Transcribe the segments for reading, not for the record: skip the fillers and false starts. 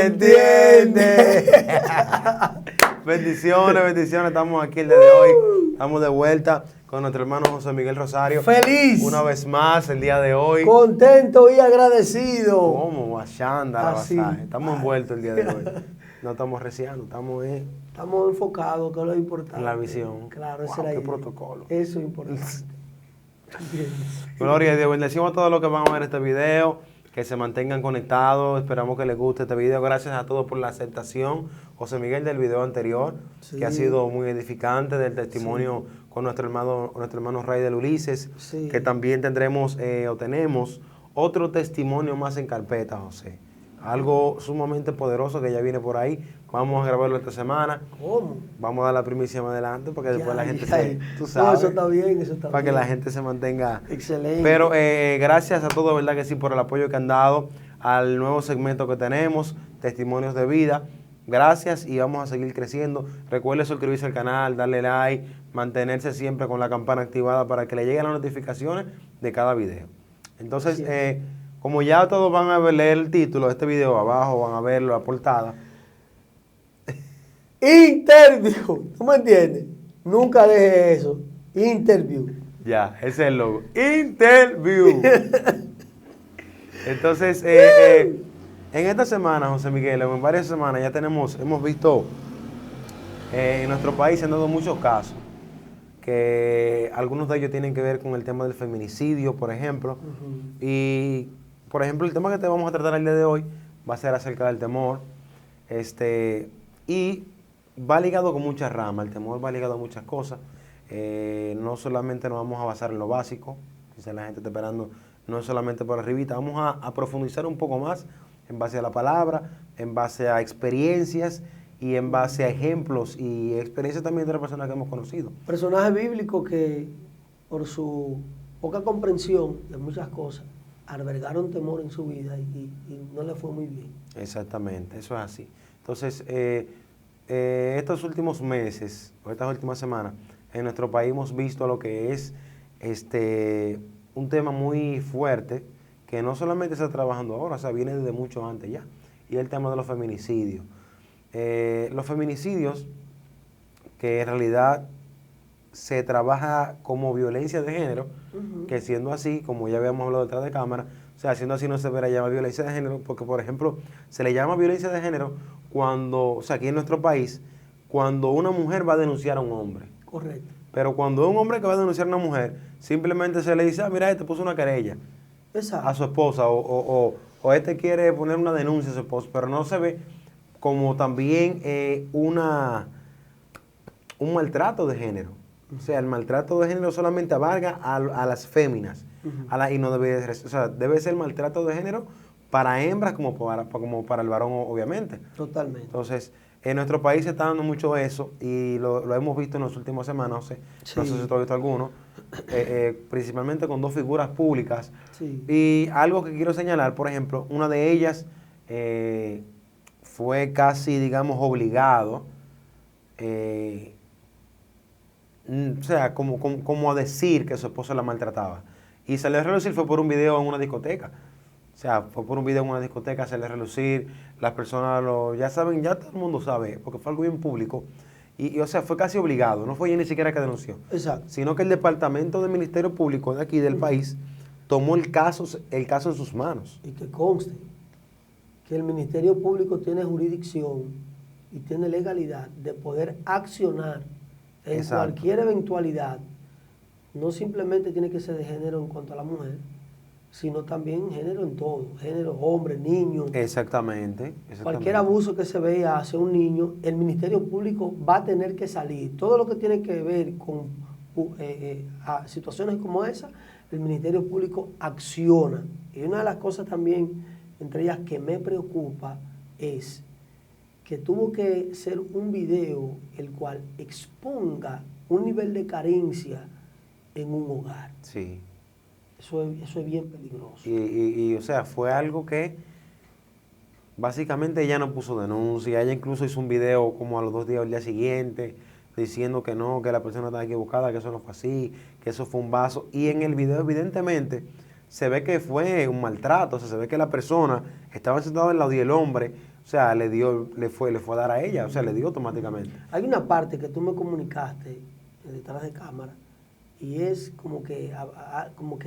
me entiende. Bendiciones, bendiciones. Estamos aquí el día de hoy. Estamos de vuelta con nuestro hermano José Miguel Rosario. Feliz. Una vez más el día de hoy. Contento y agradecido. ¿Cómo? Guachanda, la Así. vasaje. Estamos envueltos el día de hoy. No estamos reciando, estamos Estamos enfocados, que es lo importante. en la visión. Claro, Wow, esa es la qué idea. protocolo. Eso es importante. Bien. Gloria a Dios. Bendecimos a todos los que van a ver este video. Que se mantengan conectados. Esperamos que les guste este video. Gracias a todos por la aceptación. José Miguel del video anterior, Sí. que ha sido muy edificante, del testimonio con nuestro hermano Ray del Ulises, Sí. que también tendremos o tenemos otro testimonio más en carpeta, José. Algo sumamente poderoso que ya viene por ahí. Vamos a grabarlo esta semana. ¿Cómo? Vamos a dar la primicia más adelante porque después la gente tú No, sabes. eso está bien, eso está Para bien. que la gente se mantenga. Excelente. Pero gracias a todos, ¿verdad? Que sí, por el apoyo que han dado al nuevo segmento que tenemos, Testimonios de Vida. Gracias y vamos a seguir creciendo. Recuerde suscribirse al canal, darle like, mantenerse siempre con la campana activada para que le lleguen las notificaciones de cada video. Entonces, como ya todos van a leer el título de este video abajo, van a verlo, la portada. Interview. ¿Tú me entiendes? Nunca deje eso. Interview. Ya, ese es el logo. Interview. Entonces, en esta semana, José Miguel, en varias semanas ya hemos visto en nuestro país se han dado muchos casos, que algunos de ellos tienen que ver con el tema del feminicidio, por ejemplo. Y, por ejemplo, el tema que te vamos a tratar el día de hoy va a ser acerca del temor. Y va ligado con muchas ramas, el temor va ligado a muchas cosas. No solamente nos vamos a basar en lo básico, quizás la gente está esperando, no es solamente por arribita, vamos a profundizar un poco más en base a la palabra, en base a experiencias y en base a ejemplos y experiencias también de las personas que hemos conocido. Personaje bíblico que por su poca comprensión de muchas cosas albergaron temor en su vida y no le fue muy bien. Exactamente, eso es así. Entonces, estos últimos meses, o estas últimas semanas, en nuestro país hemos visto lo que es un tema muy fuerte, que no solamente se está trabajando ahora, o sea, viene desde mucho antes ya, y el tema de los feminicidios. Los feminicidios, que en realidad se trabaja como violencia de género, que siendo así, como ya habíamos hablado detrás de cámara, o sea, siendo así no se debería llamar violencia de género, porque, por ejemplo, se le llama violencia de género cuando, o sea, aquí en nuestro país, cuando una mujer va a denunciar a un hombre. Correcto. Pero cuando un hombre que va a denunciar a una mujer, simplemente se le dice, mira, te puso una querella a su esposa, o quiere poner una denuncia a su esposa, pero no se ve como también un maltrato de género. O sea, el maltrato de género solamente abarca a las féminas, y no debe ser, o sea, debe ser maltrato de género para hembras como para el varón, obviamente. Totalmente. Entonces, en nuestro país se está dando mucho eso y lo hemos visto en las últimas semanas, no sé si tú has visto alguno, principalmente con dos figuras públicas. Sí. Y algo que quiero señalar, por ejemplo, una de ellas fue casi, digamos, obligado, o sea, como a decir que su esposa la maltrataba. Y salió a relucir fue por un video en una discoteca. O sea, fue por un video en una discoteca, salió a relucir, las personas ya saben, ya todo el mundo sabe, porque fue algo bien público. O sea, fue casi obligado, no fue ella ni siquiera que denunció. Exacto. Sino que el Departamento del Ministerio Público de aquí del país tomó el caso en sus manos. Y que conste que el Ministerio Público tiene jurisdicción y tiene legalidad de poder accionar en Exacto. cualquier eventualidad. No simplemente tiene que ser de género en cuanto a la mujer, sino también género en todo, género, hombre, niño. Exactamente. Cualquier abuso que se vea hacia un niño, el Ministerio Público va a tener que salir. Todo lo que tiene que ver con situaciones como esa, el Ministerio Público acciona. Y una de las cosas también, entre ellas que me preocupa, es que tuvo que ser un video el cual exponga un nivel de carencia en un hogar. Sí. Eso es bien peligroso. Y, o sea, fue algo que básicamente ella no puso denuncia, ella incluso hizo un video como a los 2 días al día siguiente, diciendo que no, que la persona estaba equivocada, que eso no fue así, que eso fue un vaso. Y en el video evidentemente se ve que fue un maltrato, o sea, se ve que la persona estaba sentada al lado y el hombre, o sea, le fue a dar a ella, o sea, le dio automáticamente. Hay una parte que tú me comunicaste detrás de cámara y es como que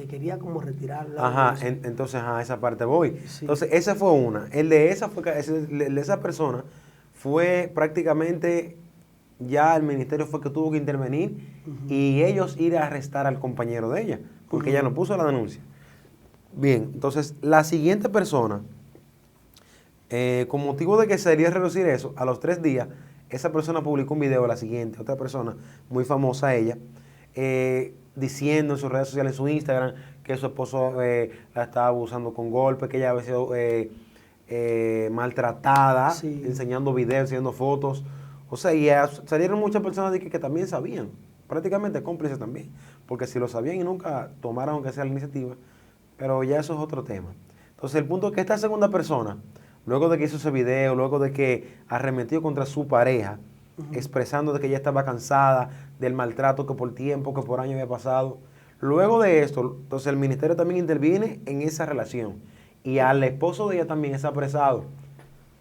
quería como retirar la Ajá, entonces a esa parte voy. Sí. Entonces, esa fue una. El de esa persona fue prácticamente, ya el ministerio fue que tuvo que intervenir y ellos ir a arrestar al compañero de ella, porque ella no puso la denuncia. Bien, entonces la siguiente persona, con motivo de que se debería reducir eso, a los 3 días, esa persona publicó un video, la siguiente, otra persona, muy famosa ella, diciendo en sus redes sociales, en su Instagram, que su esposo la estaba abusando con golpes, que ella había sido maltratada, Sí. enseñando videos, enseñando fotos. O sea, y salieron muchas personas de que también sabían, prácticamente cómplices también, porque si lo sabían y nunca tomaron aunque sea la iniciativa, pero ya eso es otro tema. Entonces el punto es que esta segunda persona, luego de que hizo ese video, luego de que arremetió contra su pareja, expresando de que ella estaba cansada del maltrato que por tiempo, que por años había pasado, luego de esto, entonces el ministerio también interviene en esa relación y al esposo de ella también es apresado.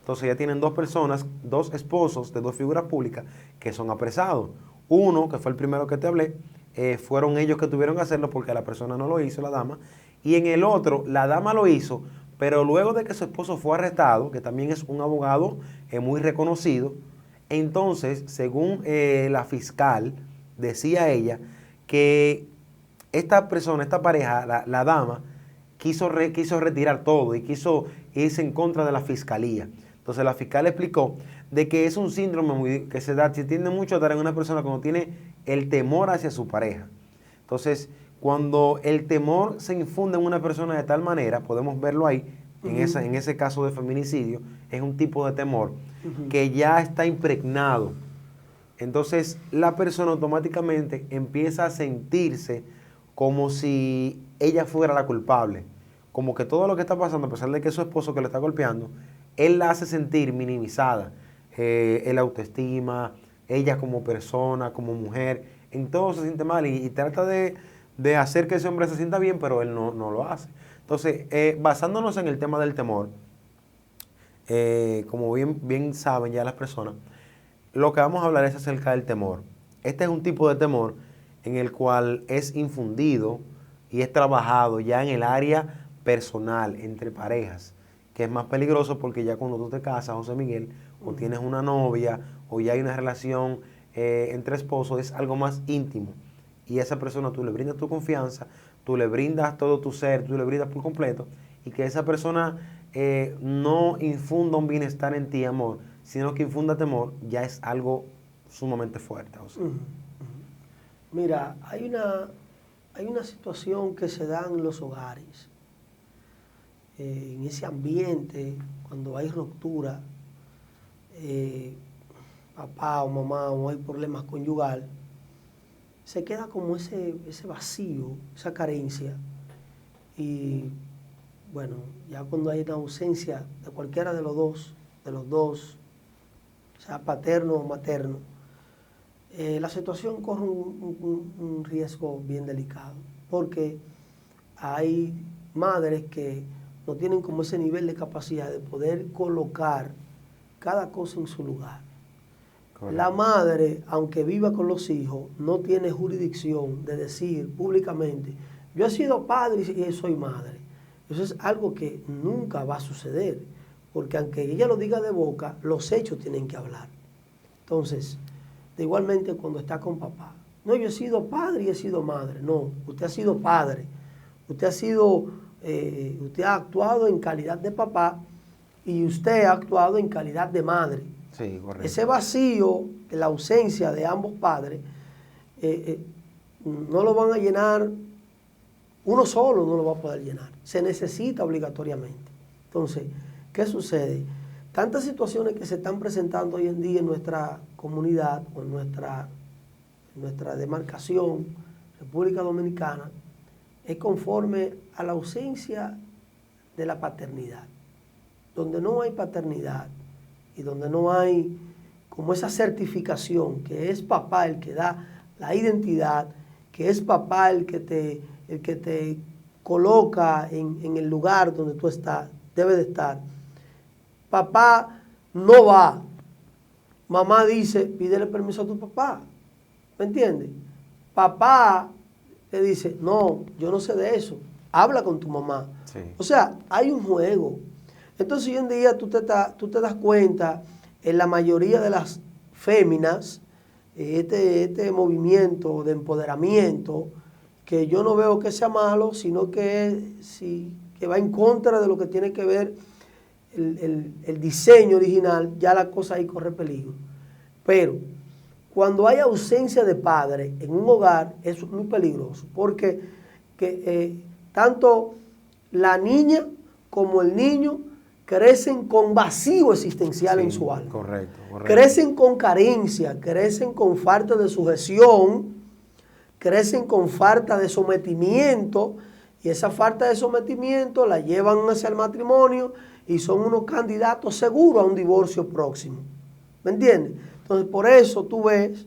Entonces ya tienen 2 personas, 2 esposos de 2 figuras públicas que son apresados. Uno, que fue el primero que te hablé, fueron ellos que tuvieron que hacerlo porque la persona no lo hizo, la dama. Y en el otro, la dama lo hizo, pero luego de que su esposo fue arrestado, que también es un abogado muy reconocido, entonces, según la fiscal, decía ella que esta persona, esta pareja, la dama, quiso retirar todo y quiso irse en contra de la fiscalía. Entonces la fiscal explicó de que es un síndrome que se tiende mucho a dar en una persona cuando tiene el temor hacia su pareja. Entonces, cuando el temor se infunde en una persona de tal manera, podemos verlo ahí, en ese caso de feminicidio, es un tipo de temor que ya está impregnado. Entonces, la persona automáticamente empieza a sentirse como si ella fuera la culpable. Como que todo lo que está pasando, a pesar de que es su esposo que le está golpeando, él la hace sentir minimizada. El autoestima, ella como persona, como mujer, en todo se siente mal y trata de hacer que ese hombre se sienta bien, pero él no lo hace. Entonces, basándonos en el tema del temor, como bien saben ya las personas, lo que vamos a hablar es acerca del temor. Este es un tipo de temor en el cual es infundido y es trabajado ya en el área personal, entre parejas, que es más peligroso porque ya cuando tú te casas, José Miguel, o tienes una novia, o ya hay una relación entre esposos, es algo más íntimo. Y a esa persona tú le brindas tu confianza, tú le brindas todo tu ser, tú le brindas por completo, y que esa persona no infunda un bienestar en ti, amor, sino que infunda temor, ya es algo sumamente fuerte. O sea. Mira, hay una situación que se da en los hogares, en ese ambiente, cuando hay ruptura, papá o mamá, o hay problemas conyugal, se queda como ese vacío, esa carencia. Y bueno, ya cuando hay una ausencia de cualquiera de los dos, sea paterno o materno, la situación corre un riesgo bien delicado, porque hay madres que no tienen como ese nivel de capacidad de poder colocar cada cosa en su lugar. Correcto. La madre, aunque viva con los hijos, no tiene jurisdicción de decir públicamente, yo he sido padre y soy madre. Eso es algo que nunca va a suceder, porque aunque ella lo diga de boca, los hechos tienen que hablar. Entonces, igualmente cuando está con papá, no, yo he sido padre y he sido madre. No, usted ha sido padre, usted ha actuado en calidad de papá y usted ha actuado en calidad de madre. Sí, correcto. Ese vacío, la ausencia de ambos padres, no lo van a llenar, uno solo no lo va a poder llenar, se necesita obligatoriamente. Entonces, ¿qué sucede? Tantas situaciones que se están presentando hoy en día en nuestra comunidad o en nuestra demarcación, República Dominicana, es conforme a la ausencia de la paternidad. Donde no hay paternidad y donde no hay como esa certificación, que es papá el que da la identidad, que es papá el que te coloca en el lugar donde tú estás, debe de estar. Papá no va, mamá dice, pídele permiso a tu papá. ¿Me entiendes? Papá le dice, no, yo no sé de eso. Habla con tu mamá. Sí. O sea, hay un juego. Entonces hoy en día tú te das cuenta, en la mayoría de las féminas, este movimiento de empoderamiento, que yo no veo que sea malo, sino que, que va en contra de lo que tiene que ver el diseño original, ya la cosa ahí corre peligro. Pero cuando hay ausencia de padre en un hogar, eso es muy peligroso, porque tanto la niña como el niño crecen con vacío existencial en su alma. Correcto. Crecen con carencia, crecen con falta de sujeción, crecen con falta de sometimiento, y esa falta de sometimiento la llevan hacia el matrimonio y son unos candidatos seguros a un divorcio próximo. ¿Me entiendes? Entonces, por eso tú ves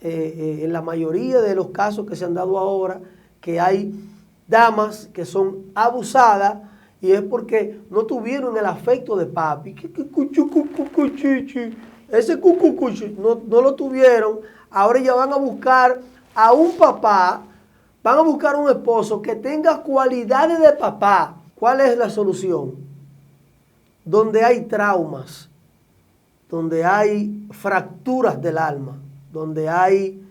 en la mayoría de los casos que se han dado ahora que hay damas que son abusadas, y es porque no tuvieron el afecto de papi. Ese cucucuchi no lo tuvieron. Ahora ya van a buscar a un papá, van a buscar un esposo que tenga cualidades de papá. ¿Cuál es la solución? Donde hay traumas, donde hay fracturas del alma, donde hay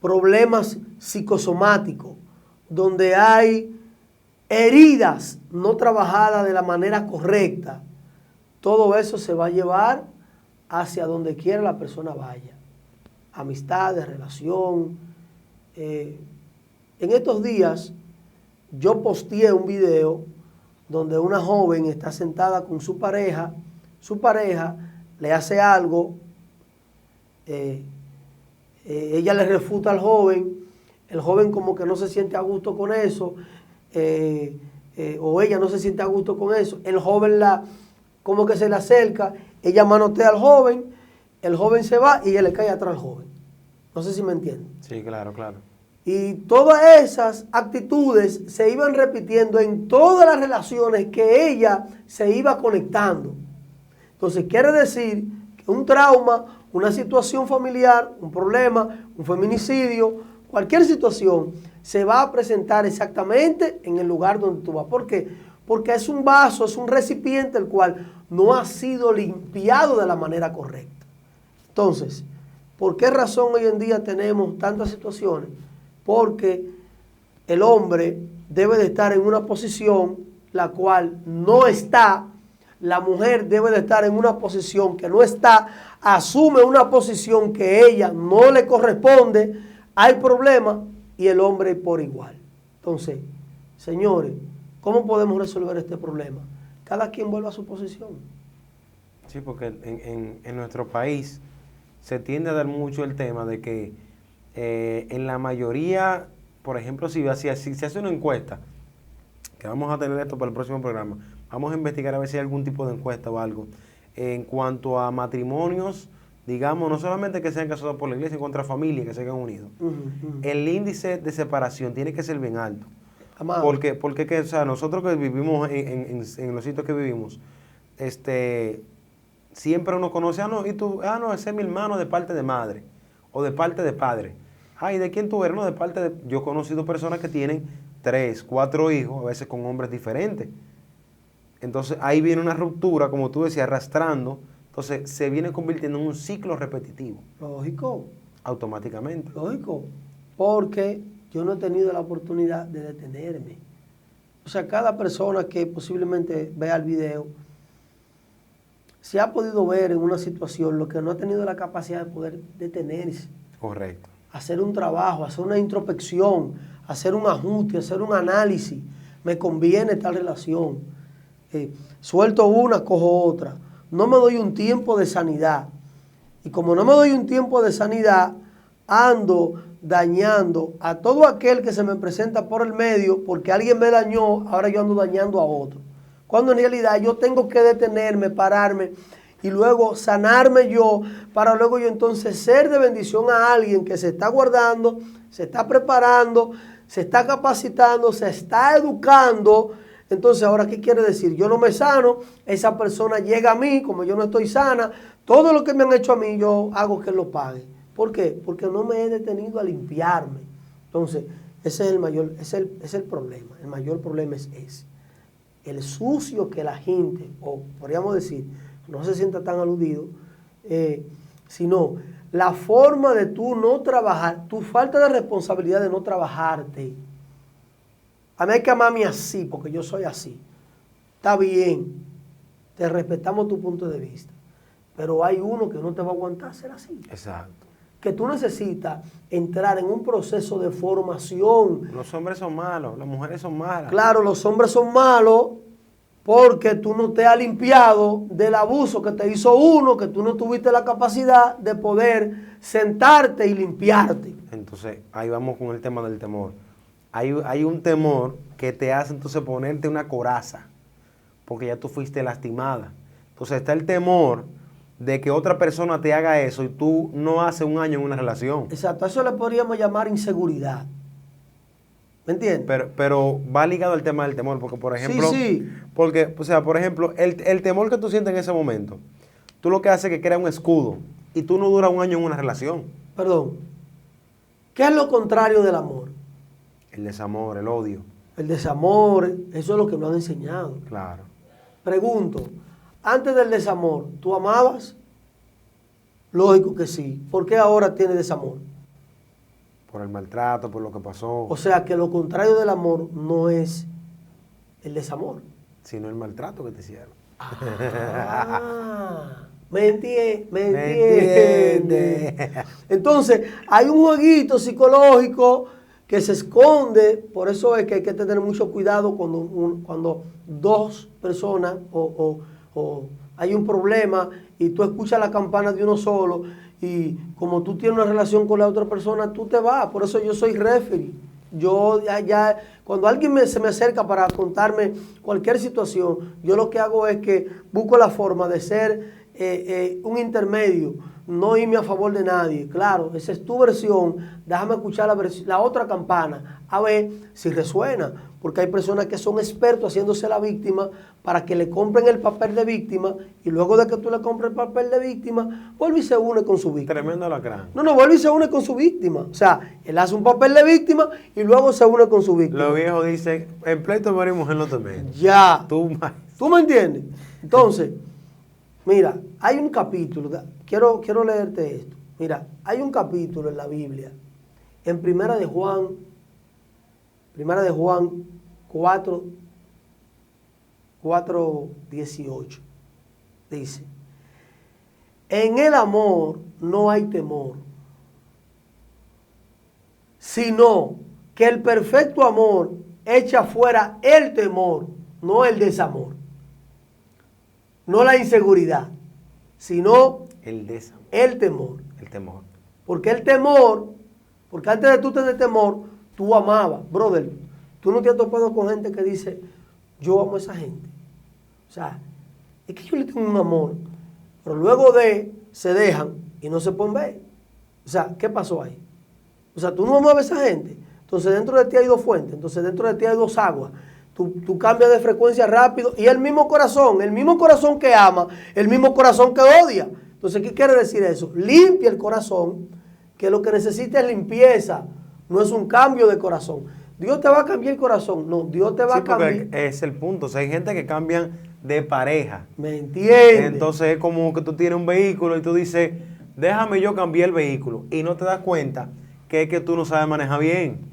problemas psicosomáticos, donde hay heridas no trabajadas de la manera correcta, todo eso se va a llevar hacia donde quiera la persona vaya. Amistades, relación. En estos días yo posteé un video donde una joven está sentada con su pareja le hace algo, ella le refuta al joven, el joven como que no se siente a gusto con eso, o ella no se siente a gusto con eso, el joven como que se le acerca, ella manotea al joven, el joven se va y ella le cae atrás al joven. No sé si me entienden. Sí, claro. Y todas esas actitudes se iban repitiendo en todas las relaciones que ella se iba conectando. Entonces quiere decir que un trauma, una situación familiar, un problema, un feminicidio, cualquier situación se va a presentar exactamente en el lugar donde tú vas. ¿Por qué? Porque es un vaso, es un recipiente el cual no ha sido limpiado de la manera correcta. Entonces, ¿por qué razón hoy en día tenemos tantas situaciones? Porque el hombre debe de estar en una posición la cual no está, la mujer debe de estar en una posición que no está, asume una posición que ella no le corresponde, hay problema, y el hombre por igual. Entonces, señores, ¿cómo podemos resolver este problema? Cada quien vuelve a su posición. Sí, porque en nuestro país se tiende a dar mucho el tema de que en la mayoría, por ejemplo, si se hace una encuesta, que vamos a tener esto para el próximo programa, vamos a investigar a ver si hay algún tipo de encuesta o algo, en cuanto a matrimonios, digamos, no solamente que sean casados por la iglesia, contra familias que se hayan unido. El índice de separación tiene que ser bien alto. Amado. Porque o sea, nosotros que vivimos en los sitios que vivimos, siempre uno conoce, no, ese es mi hermano de parte de madre, o de parte de padre. ¿De quién tú eres? No, de parte de... Yo he conocido personas que tienen 3, 4 hijos, a veces con hombres diferentes. Entonces ahí viene una ruptura, como tú decías, arrastrando. Entonces se viene convirtiendo en un ciclo repetitivo. Lógico. Automáticamente. Lógico. Porque yo no he tenido la oportunidad de detenerme. O sea, cada persona que posiblemente vea el video se ha podido ver en una situación, lo que no ha tenido la capacidad de poder detenerse. Correcto. Hacer un trabajo, hacer una introspección, hacer un ajuste, hacer un análisis. Me conviene tal relación. Suelto una, cojo otra. No me doy un tiempo de sanidad. Y como no me doy un tiempo de sanidad, ando dañando a todo aquel que se me presenta por el medio, porque alguien me dañó, ahora yo ando dañando a otro. Cuando en realidad yo tengo que detenerme, pararme y luego sanarme yo, para luego yo entonces ser de bendición a alguien que se está guardando, se está preparando, se está capacitando, se está educando Entonces, ahora, ¿qué quiere decir? Yo no me sano, esa persona llega a mí, como yo no estoy sana, todo lo que me han hecho a mí, yo hago que él lo pague. ¿Por qué? Porque no me he detenido a limpiarme. Entonces, ese es el mayor, es el problema. El mayor problema es ese. El sucio que la gente, o podríamos decir, no se sienta tan aludido, sino la forma de tú no trabajar, tu falta de responsabilidad de no trabajarte. A mí hay que amarme así, porque yo soy así. Está bien, te respetamos tu punto de vista, pero hay uno que no te va a aguantar ser así. Exacto. Que tú necesitas entrar en un proceso de formación. Los hombres son malos, las mujeres son malas. Claro, los hombres son malos porque tú no te has limpiado del abuso que te hizo uno, que tú no tuviste la capacidad de poder sentarte y limpiarte. Entonces, ahí vamos con el tema del temor. Hay un temor que te hace entonces ponerte una coraza, porque ya tú fuiste lastimada. Entonces está el temor de que otra persona te haga eso y tú no hace un año en una relación. Exacto, a eso le podríamos llamar inseguridad. ¿Me entiendes? Pero va ligado al tema del temor, porque por ejemplo, Sí. porque, o sea, por ejemplo, el temor que tú sientes en ese momento, tú lo que haces es que crea un escudo y tú no duras un año en una relación. Perdón. ¿Qué es lo contrario del amor? El desamor, el odio. El desamor, eso es lo que nos han enseñado. Claro. Pregunto, antes del desamor, ¿tú amabas? Lógico que sí. ¿Por qué ahora tienes desamor? Por el maltrato, por lo que pasó. O sea que lo contrario del amor no es el desamor. Sino el maltrato que te hicieron. Me entiende. Entonces, hay un jueguito psicológico que se esconde, por eso es que hay que tener mucho cuidado cuando dos personas o hay un problema y tú escuchas la campana de uno solo y como tú tienes una relación con la otra persona, tú te vas. Por eso yo soy referee. Yo cuando alguien se me acerca para contarme cualquier situación, yo lo que hago es que busco la forma de ser un intermedio, no irme a favor de nadie. Claro, esa es tu versión, déjame escuchar la otra campana, a ver si resuena, porque hay personas que son expertos haciéndose la víctima para que le compren el papel de víctima y luego de que tú le compres el papel de víctima, vuelve y se une con su víctima. Tremendo lacrán. No, vuelve y se une con su víctima. O sea, él hace un papel de víctima y luego se une con su víctima. Los viejos dicen, en pleito de marido y mujer no te metes. Ya. ¿Tú me entiendes? Entonces, mira, hay un capítulo, quiero leerte esto. Mira, hay un capítulo en la Biblia, en Primera de Juan 4:18, dice, en el amor no hay temor, sino que el perfecto amor echa fuera el temor, no el desamor. No la inseguridad, sino el desamor. El temor. El temor. Porque porque antes de tú tener temor, tú amabas. Brother, tú no te has topado con gente que dice, yo amo a esa gente. O sea, es que yo le tengo un amor, pero luego se dejan y no se pueden ver. O sea, ¿qué pasó ahí? O sea, tú no amabas a esa gente. Entonces dentro de ti hay dos fuentes, entonces dentro de ti hay dos aguas. Tú cambias de frecuencia rápido y el mismo corazón que ama, el mismo corazón que odia. Entonces, ¿qué quiere decir eso? Limpia el corazón, que lo que necesita es limpieza, no es un cambio de corazón. Dios te va a cambiar el corazón, no, Dios te va a cambiar. Es el punto, o sea, hay gente que cambian de pareja. ¿Me entiendes? Entonces es como que tú tienes un vehículo y tú dices, déjame yo cambiar el vehículo y no te das cuenta que es que tú no sabes manejar bien.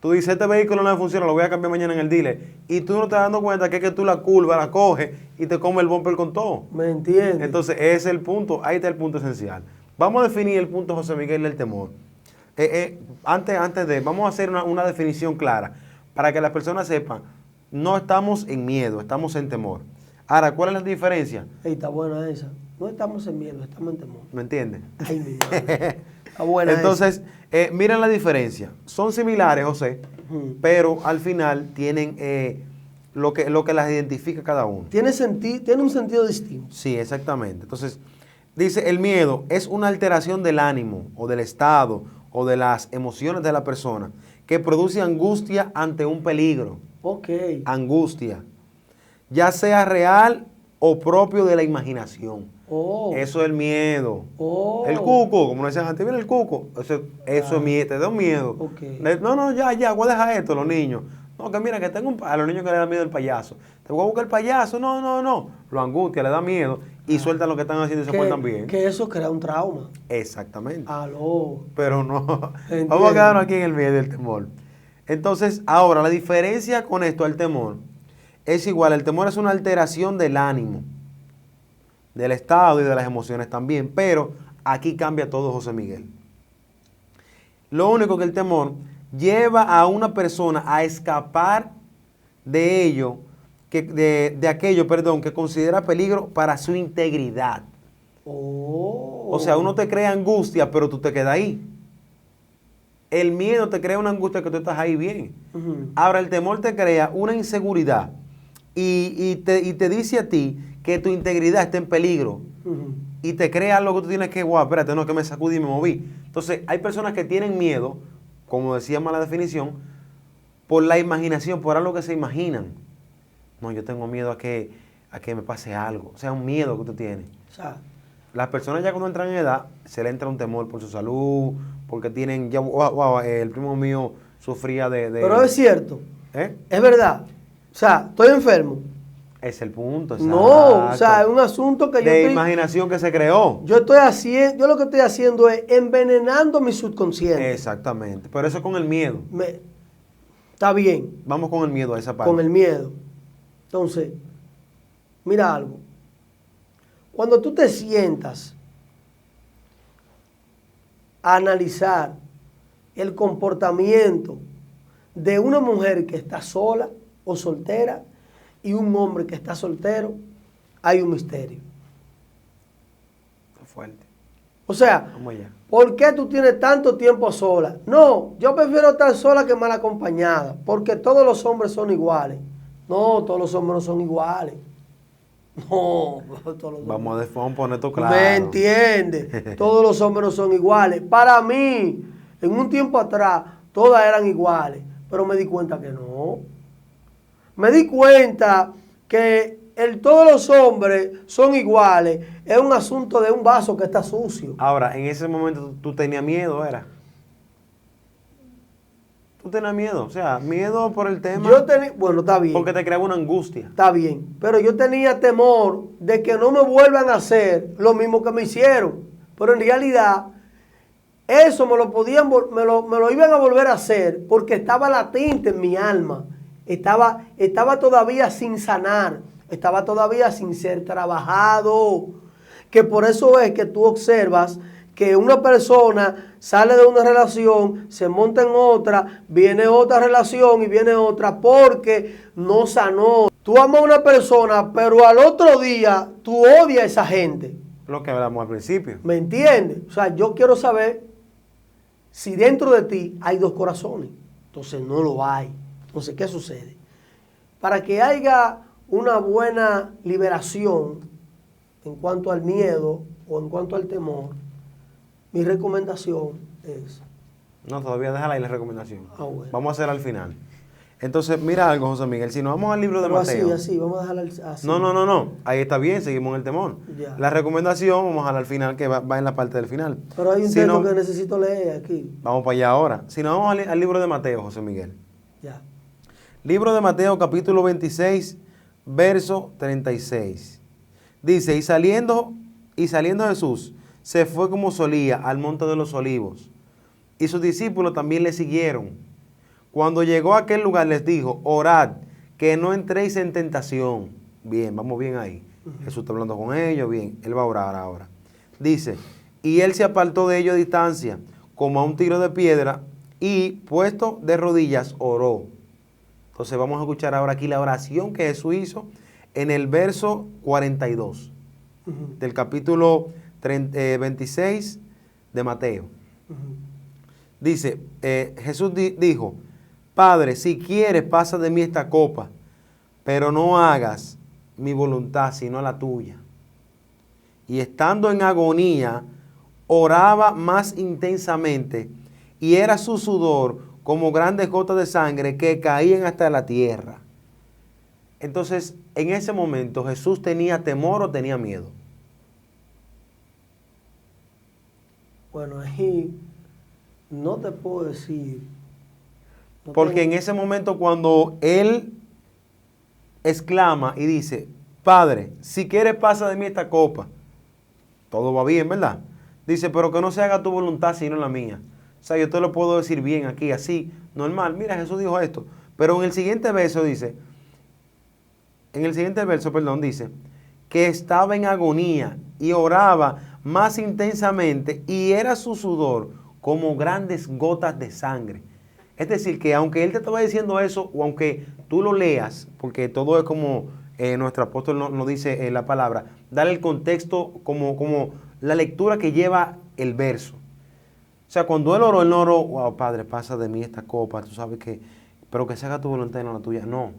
Tú dices, este vehículo no funciona, lo voy a cambiar mañana en el dealer. Y tú no te estás dando cuenta que es que tú la curva, la coges y te come el bumper con todo. ¿Me entiendes? Entonces, ese es el punto, ahí está el punto esencial. Vamos a definir el punto, José Miguel, del temor. Vamos a hacer una definición clara para que las personas sepan, no estamos en miedo, estamos en temor. Ahora, ¿cuál es la diferencia? Está buena esa. No estamos en miedo, estamos en temor. ¿Me entiendes? Ay, mi Dios. Está buena Entonces, miren la diferencia. Son similares, José, pero al final tienen lo que las identifica cada uno. Tiene un sentido distinto. Sí, exactamente. Entonces, dice, el miedo es una alteración del ánimo o del estado o de las emociones de la persona que produce angustia ante un peligro. Ok. Angustia. Ya sea real o propio de la imaginación. Oh. Eso es el miedo. Oh. El cuco, como decían antes, mira el cuco. Eso es miedo, te da miedo. Ok. No, ya, voy a dejar esto, los niños. No, que mira, que tengo a los niños que le da miedo el payaso. Te voy a buscar el payaso. No. Lo angustia, le da miedo y sueltan lo que están haciendo y se portan bien. Que eso crea un trauma. Exactamente. Aló. Pero no. Entiendo. Vamos a quedarnos aquí en el miedo y el temor. Entonces, ahora, la diferencia con esto al temor es igual. El temor es una alteración del ánimo, del estado y de las emociones también. Pero aquí cambia todo, José Miguel. Lo único que el temor lleva a una persona a escapar de ello, de aquello, perdón, que considera peligro para su integridad. Oh. O sea, uno te crea angustia, pero tú te quedas ahí. El miedo te crea una angustia que tú estás ahí bien. Ahora, el temor te crea una inseguridad y te dice a ti que tu integridad está en peligro. Y te crea algo que tú tienes que, guau, espérate, no, que me sacudí y me moví. Entonces, hay personas que tienen miedo, como decíamos en la definición, por la imaginación, por algo que se imaginan. No, yo tengo miedo a que me pase algo. O sea, un miedo que tú tienes. O sea, las personas ya cuando entran en edad, se le entra un temor por su salud, porque tienen, ya, el primo mío sufría de... Pero es cierto. ¿Eh? Es verdad. O sea, estoy enfermo. Es el punto, exacto. No, o sea, es un asunto que de imaginación que se creó. Yo lo que estoy haciendo es envenenando mi subconsciente. Exactamente. Pero eso con el miedo. Está bien. Vamos con el miedo a esa parte. Con el miedo. Entonces, mira algo. Cuando tú te sientas a analizar el comportamiento de una mujer que está sola o soltera y un hombre que está soltero, hay un misterio. Está fuerte. O sea, vamos allá. ¿Por qué tú tienes tanto tiempo sola? No, yo prefiero estar sola que mal acompañada, porque todos los hombres son iguales. No, todos los hombres no son iguales. No, todos los vamos a poner esto claro. ¿Me entiendes? Todos los hombres no son iguales. Para mí, en un tiempo atrás, todas eran iguales, pero me di cuenta que no. Me di cuenta que todos los hombres son iguales. Es un asunto de un vaso que está sucio. Ahora, en ese momento tú tenías miedo, ¿era? Tú tenías miedo, o sea, miedo por el tema. Bueno, está bien. Porque te creaba una angustia. Está bien, pero yo tenía temor de que no me vuelvan a hacer lo mismo que me hicieron. Pero en realidad, eso me lo iban a volver a hacer porque estaba latente en mi alma. Estaba todavía sin sanar, estaba todavía sin ser trabajado. Que por eso es que tú observas que una persona sale de una relación, se monta en otra, viene otra relación y viene otra porque no sanó. Tú amas a una persona, pero al otro día tú odias a esa gente. Lo que hablamos al principio. ¿Me entiendes? O sea, yo quiero saber si dentro de ti hay dos corazones. Entonces no lo hay. Entonces, ¿qué sucede? Para que haya una buena liberación en cuanto al miedo o en cuanto al temor, mi recomendación es... No, todavía déjala ahí la recomendación. Bueno. Vamos a hacer al final. Entonces, mira algo, José Miguel. Si nos vamos al libro de Pero Mateo. así, vamos a dejarla así. No. Ahí está bien, seguimos en el temor. Ya. La recomendación, vamos a dejarla al final, que va en la parte del final. Pero hay un texto que necesito leer aquí. Vamos para allá ahora. Si nos vamos al libro de Mateo, José Miguel. Ya. Libro de Mateo, capítulo 26, verso 36. Dice, y saliendo Jesús, se fue como solía al monte de los olivos, y sus discípulos también le siguieron. Cuando llegó a aquel lugar les dijo, orad, que no entréis en tentación. Bien, vamos bien ahí. Jesús está hablando con ellos, bien, él va a orar ahora. Dice, y él se apartó de ellos a distancia, como a un tiro de piedra, y puesto de rodillas oró. Entonces vamos a escuchar ahora aquí la oración que Jesús hizo en el verso 42 del capítulo 26 de Mateo. Dice, Jesús dijo, Padre, si quieres pasa de mí esta copa, pero no hagas mi voluntad sino la tuya. Y estando en agonía, oraba más intensamente y era su sudor como grandes gotas de sangre que caían hasta la tierra. Entonces, en ese momento, ¿Jesús tenía temor o tenía miedo? Bueno, ahí no te puedo decir. Porque en ese momento cuando él exclama y dice, Padre, si quieres pasa de mí esta copa, todo va bien, ¿verdad? Dice, pero que no se haga tu voluntad sino la mía. O sea, yo te lo puedo decir bien aquí, así, normal. Mira, Jesús dijo esto. Pero en el siguiente verso dice, dice, que estaba en agonía y oraba más intensamente y era su sudor como grandes gotas de sangre. Es decir, que aunque él te estaba diciendo eso, o aunque tú lo leas, porque todo es como nuestro apóstol nos dice la palabra, dale el contexto como la lectura que lleva el verso. O sea, cuando él no oró, wow, Padre, pasa de mí esta copa, tú sabes que, pero que se haga tu voluntad y no la tuya. No.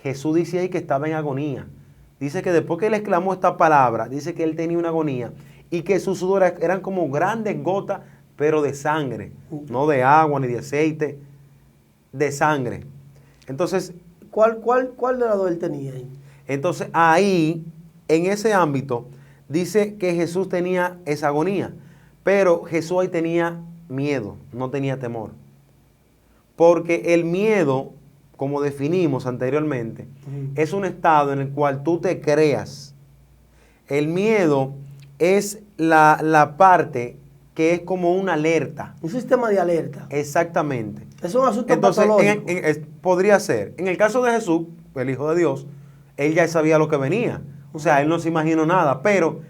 Jesús dice ahí que estaba en agonía. Dice que después que él exclamó esta palabra, dice que él tenía una agonía y que sus sudores eran como grandes gotas, pero de sangre, no de agua ni de aceite, de sangre. Entonces, ¿Cuál de las dos él tenía ahí? Entonces ahí, en ese ámbito, dice que Jesús tenía esa agonía, pero Jesús ahí tenía miedo, no tenía temor. Porque el miedo, como definimos anteriormente, es un estado en el cual tú te creas. El miedo es la parte que es como una alerta. Un sistema de alerta. Exactamente. Es un asunto Entonces, patológico. podría ser. En el caso de Jesús, el Hijo de Dios, él ya sabía lo que venía. O sea, él no se imaginó nada, pero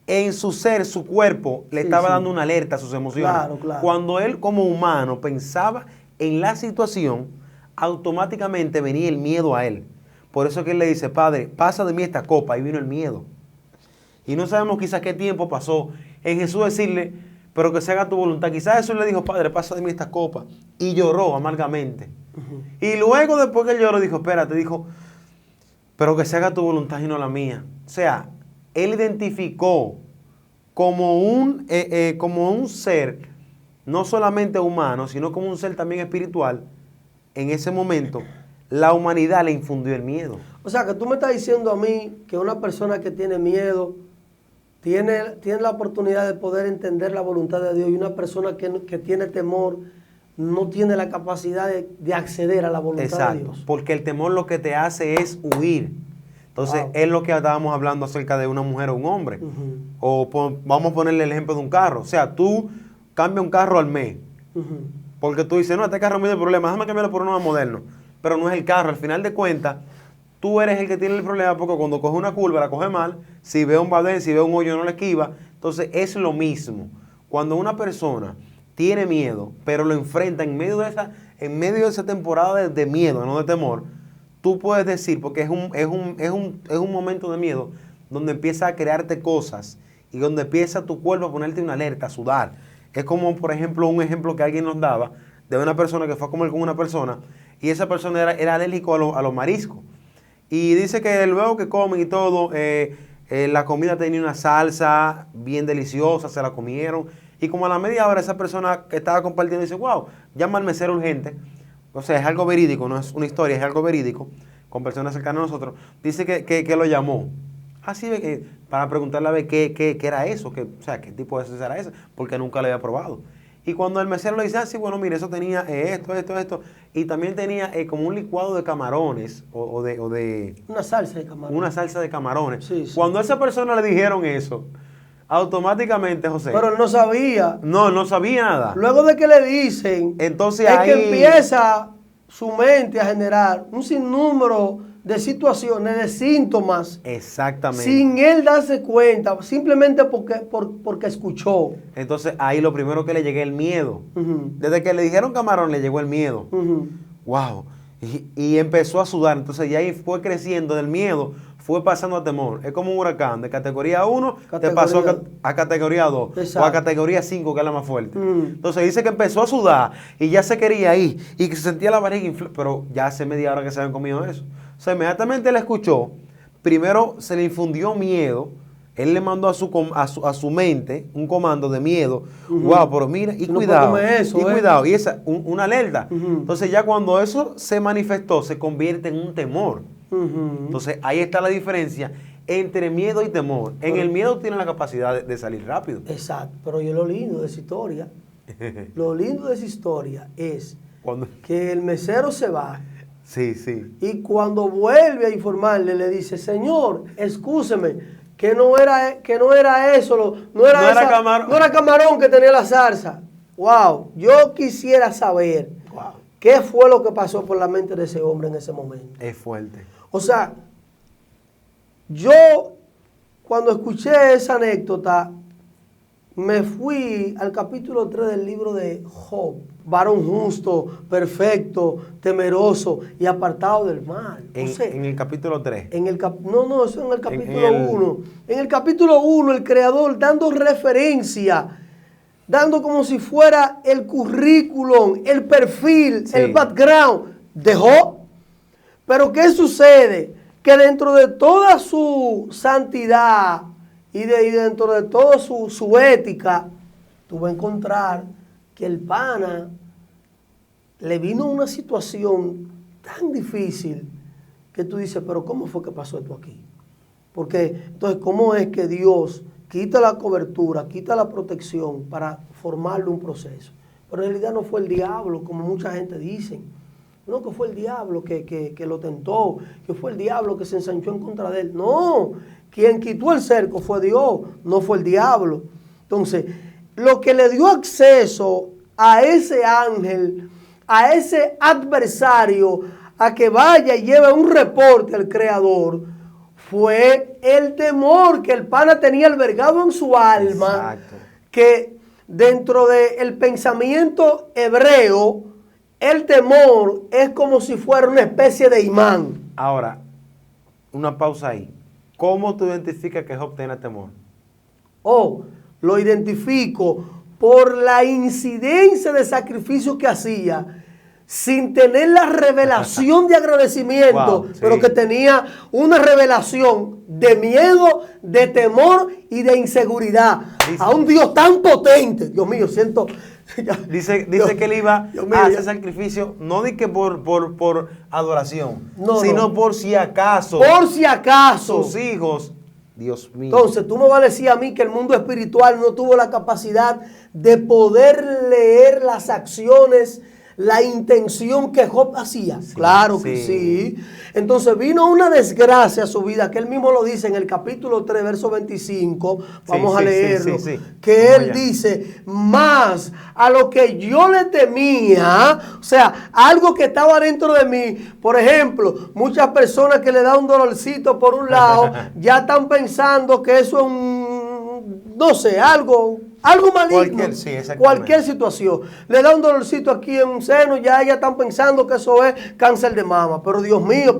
en su ser, su cuerpo, le estaba dando una alerta a sus emociones. Claro, claro. Cuando él como humano pensaba en la situación, automáticamente venía el miedo a él. Por eso que él le dice, Padre, pasa de mí esta copa, y vino el miedo. Y no sabemos quizás qué tiempo pasó en Jesús decirle, pero que se haga tu voluntad. Quizás Jesús le dijo, Padre, pasa de mí esta copa. Y lloró amargamente. Y luego, después que él lloró, dijo, espérate, dijo, pero que se haga tu voluntad y no la mía. O sea, él identificó como un ser, no solamente humano, sino como un ser también espiritual. En ese momento, la humanidad le infundió el miedo. O sea, que tú me estás diciendo a mí que una persona que tiene miedo tiene la oportunidad de poder entender la voluntad de Dios, y una persona que tiene temor no tiene la capacidad de acceder a la voluntad de Dios. Porque el temor lo que te hace es huir. Entonces, es lo que estábamos hablando acerca de una mujer o un hombre. Vamos a ponerle el ejemplo de un carro. O sea, tú cambias un carro al mes. Porque tú dices, no, este carro me da problema, déjame cambiarlo por uno más moderno. Pero no es el carro. Al final de cuentas, tú eres el que tiene el problema, porque cuando coge una curva la coge mal, si ve un badén, si ve un hoyo no la esquiva. Entonces es lo mismo. Cuando una persona tiene miedo, pero lo enfrenta en medio de esa temporada de miedo, no de temor, tú puedes decir, porque es un momento de miedo, donde empieza a crearte cosas y donde empieza tu cuerpo a ponerte una alerta, a sudar. Es como, por ejemplo, un ejemplo que alguien nos daba de una persona que fue a comer con una persona y esa persona era alérgico a los mariscos. Y dice que luego que comen y todo, la comida tenía una salsa bien deliciosa, se la comieron. Y como a la media hora esa persona que estaba compartiendo dice, wow, llama al mesero urgente. O sea, es algo verídico, no es una historia, es algo verídico, con personas cercanas a nosotros. Dice que lo llamó. Así para preguntarle a ver qué era eso, o sea, qué tipo de salsa era esa, porque nunca lo había probado. Y cuando el mesero le dice, sí, bueno, mire, eso tenía esto, y también tenía como un licuado de camarones, o de... Una salsa de camarones. Una salsa de camarones. Sí, sí. Cuando a esa persona le dijeron eso, automáticamente, José... Pero él no sabía. No sabía nada. Luego de que le dicen, entonces es ahí... que empieza su mente a generar un sinnúmero de situaciones, de síntomas. Exactamente. Sin él darse cuenta, simplemente porque escuchó. Entonces ahí lo primero que le llegó el miedo. Desde que le dijeron camarón le llegó el miedo. Wow. Y empezó a sudar. Entonces ya ahí fue creciendo del miedo, fue pasando a temor. Es como un huracán. De categoría 1 te pasó a categoría 2. Exacto. O a categoría 5, que es la más fuerte. Entonces dice que empezó a sudar y ya se quería ir. Y que se sentía la barriga inflada. Pero ya hace media hora que se habían comido eso. O sea, inmediatamente él escuchó. Primero se le infundió miedo. Él le mandó a su mente un comando de miedo. Wow, pero mira, y cuidado. Cuidado. Y esa, una alerta. Entonces ya cuando eso se manifestó, se convierte en un temor. Entonces ahí está la diferencia entre miedo y temor. En el miedo tiene la capacidad de salir rápido. Exacto. Pero yo lo lindo de esa historia, lo lindo de esa historia es que el mesero se va. Sí, sí. Y cuando vuelve a informarle, le dice, señor, excúseme, que no era eso, no era camarón que tenía la salsa. Wow, yo quisiera saber qué fue lo que pasó por la mente de ese hombre en ese momento. Es fuerte. O sea, yo cuando escuché esa anécdota, me fui al capítulo 3 del libro de Job. Varón justo, perfecto, temeroso y apartado del mal. En el capítulo 3. No, eso en el capítulo 1. En el capítulo 1, el creador dando referencia, dando como si fuera el currículum, el perfil, el background de Job. Pero ¿qué sucede? Que dentro de toda su santidad y dentro de toda su ética, tú vas a encontrar que el pana le vino una situación tan difícil que tú dices, pero ¿cómo fue que pasó esto aquí? Porque entonces, ¿cómo es que Dios quita la cobertura, quita la protección para formarle un proceso? Pero en realidad no fue el diablo, como mucha gente dice. No, que fue el diablo que lo tentó, que fue el diablo que se ensanchó en contra de él. No, quien quitó el cerco fue Dios, no fue el diablo. Entonces, lo que le dio acceso a ese ángel, a ese adversario, a que vaya y lleve un reporte al Creador, fue el temor que el pana tenía albergado en su alma. Exacto. Que dentro del pensamiento hebreo, el temor es como si fuera una especie de imán. Ahora, una pausa ahí. ¿Cómo tú identificas que Job tiene temor? Lo identifico por la incidencia de sacrificio que hacía, sin tener la revelación de agradecimiento, pero que tenía una revelación de miedo, de temor y de inseguridad a un Dios tan potente. Dios mío, siento... Dice que él iba a hacer sacrificio, no de que por adoración, sino por si acaso. Por si acaso. Sus hijos, Dios mío. Entonces, tú me vas a decir a mí que el mundo espiritual no tuvo la capacidad de poder leer las acciones, la intención que Job hacía. Sí, claro que sí. Entonces vino una desgracia a su vida, que él mismo lo dice en el capítulo 3, verso 25. Vamos a leerlo. Que él dice, más a lo que yo le temía, o sea, algo que estaba dentro de mí. Por ejemplo, muchas personas que le da un dolorcito por un lado, ya están pensando que eso es no sé, algo maligno. Cualquier situación. Le da un dolorcito aquí en un seno, ya están pensando que eso es cáncer de mama. Pero Dios mío,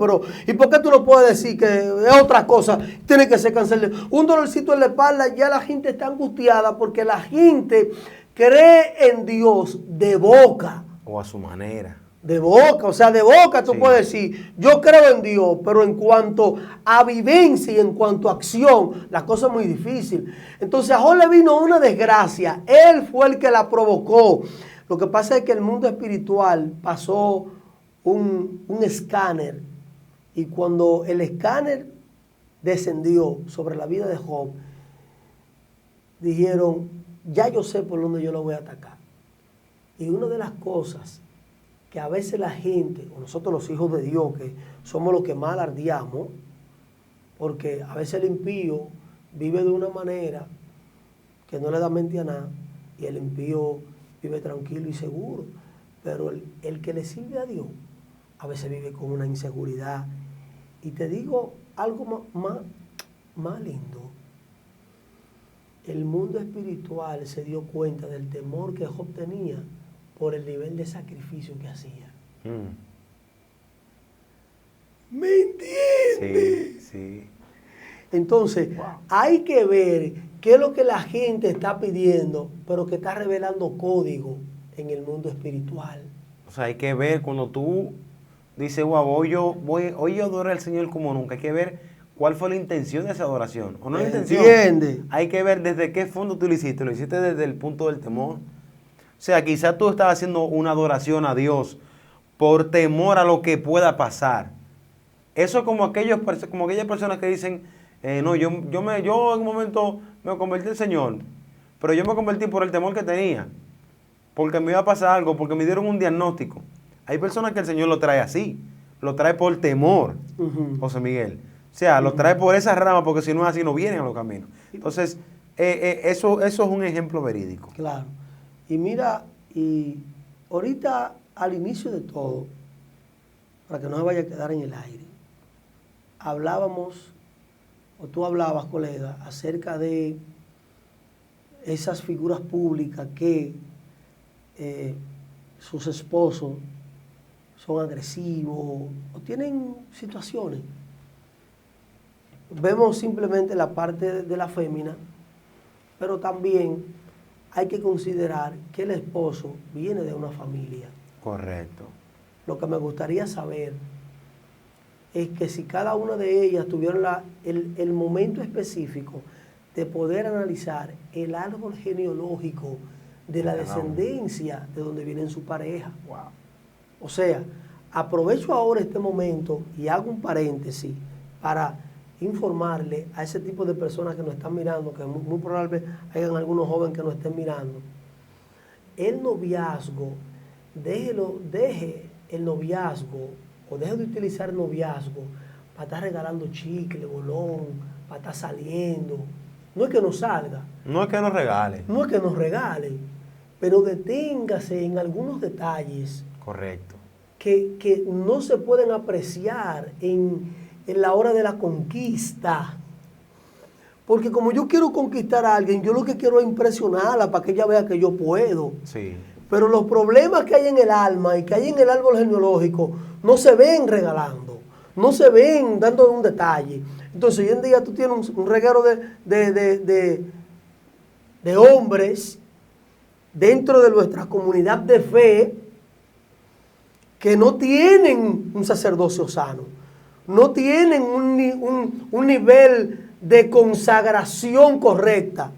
¿y por qué tú no puedes decir que es otra cosa? Tiene que ser cáncer de mama. Un dolorcito en la espalda, ya la gente está angustiada porque la gente cree en Dios de boca. O a su manera. De boca, o sea, de boca tú puedes decir, yo creo en Dios, pero en cuanto a vivencia y en cuanto a acción, la cosa es muy difícil. Entonces a Job le vino una desgracia, él fue el que la provocó. Lo que pasa es que el mundo espiritual pasó un escáner, y cuando el escáner descendió sobre la vida de Job, dijeron, ya yo sé por dónde yo lo voy a atacar. Y una de las cosas que a veces la gente, o nosotros los hijos de Dios, que somos los que más alardeamos, porque a veces el impío vive de una manera que no le da mente a nada, y el impío vive tranquilo y seguro, pero el que le sirve a Dios, a veces vive con una inseguridad. Y te digo algo más lindo. El mundo espiritual se dio cuenta del temor que Job tenía por el nivel de sacrificio que hacía. ¿Me entiendes? Sí. Entonces, hay que ver qué es lo que la gente está pidiendo, pero que está revelando código en el mundo espiritual. O sea, hay que ver cuando tú dices, hoy yo adoro al Señor como nunca. Hay que ver cuál fue la intención de esa adoración. ¿O no la intención? ¿Entiende? Hay que ver desde qué fondo tú lo hiciste. Lo hiciste desde el punto del temor. O sea, quizás tú estás haciendo una adoración a Dios por temor a lo que pueda pasar. Eso es como aquellas personas que dicen, no, yo en un momento me convertí al Señor, pero yo me convertí por el temor que tenía, porque me iba a pasar algo, porque me dieron un diagnóstico. Hay personas que el Señor lo trae así, lo trae por temor, José Miguel. O sea, lo trae por esa rama, porque si no es así no vienen a los caminos. Entonces, eso es un ejemplo verídico. Claro. Y mira, y ahorita al inicio de todo, para que no se vaya a quedar en el aire, hablábamos, o tú hablabas, colega, acerca de esas figuras públicas que sus esposos son agresivos o tienen situaciones. Vemos simplemente la parte de la fémina, pero también hay que considerar que el esposo viene de una familia. Correcto. Lo que me gustaría saber es que si cada una de ellas tuvieran el momento específico de poder analizar el árbol genealógico de la descendencia de donde viene su pareja. Wow. O sea, aprovecho ahora este momento y hago un paréntesis para informarle a ese tipo de personas que nos están mirando, que muy probablemente hayan algunos jóvenes que nos estén mirando. El noviazgo, deje el noviazgo o deje de utilizar el noviazgo para estar regalando chicle, bolón, para estar saliendo. No es que nos salga. No es que nos regale. No es que nos regale, pero deténgase en algunos detalles. Correcto. Que no se pueden apreciar en la hora de la conquista. Porque como yo quiero conquistar a alguien, yo lo que quiero es impresionarla para que ella vea que yo puedo. Sí. Pero los problemas que hay en el alma y que hay en el árbol genealógico no se ven regalando, no se ven dando un detalle. Entonces hoy en día tú tienes un reguero de hombres dentro de nuestra comunidad de fe que no tienen un sacerdocio sano, no tienen un nivel de consagración correcta.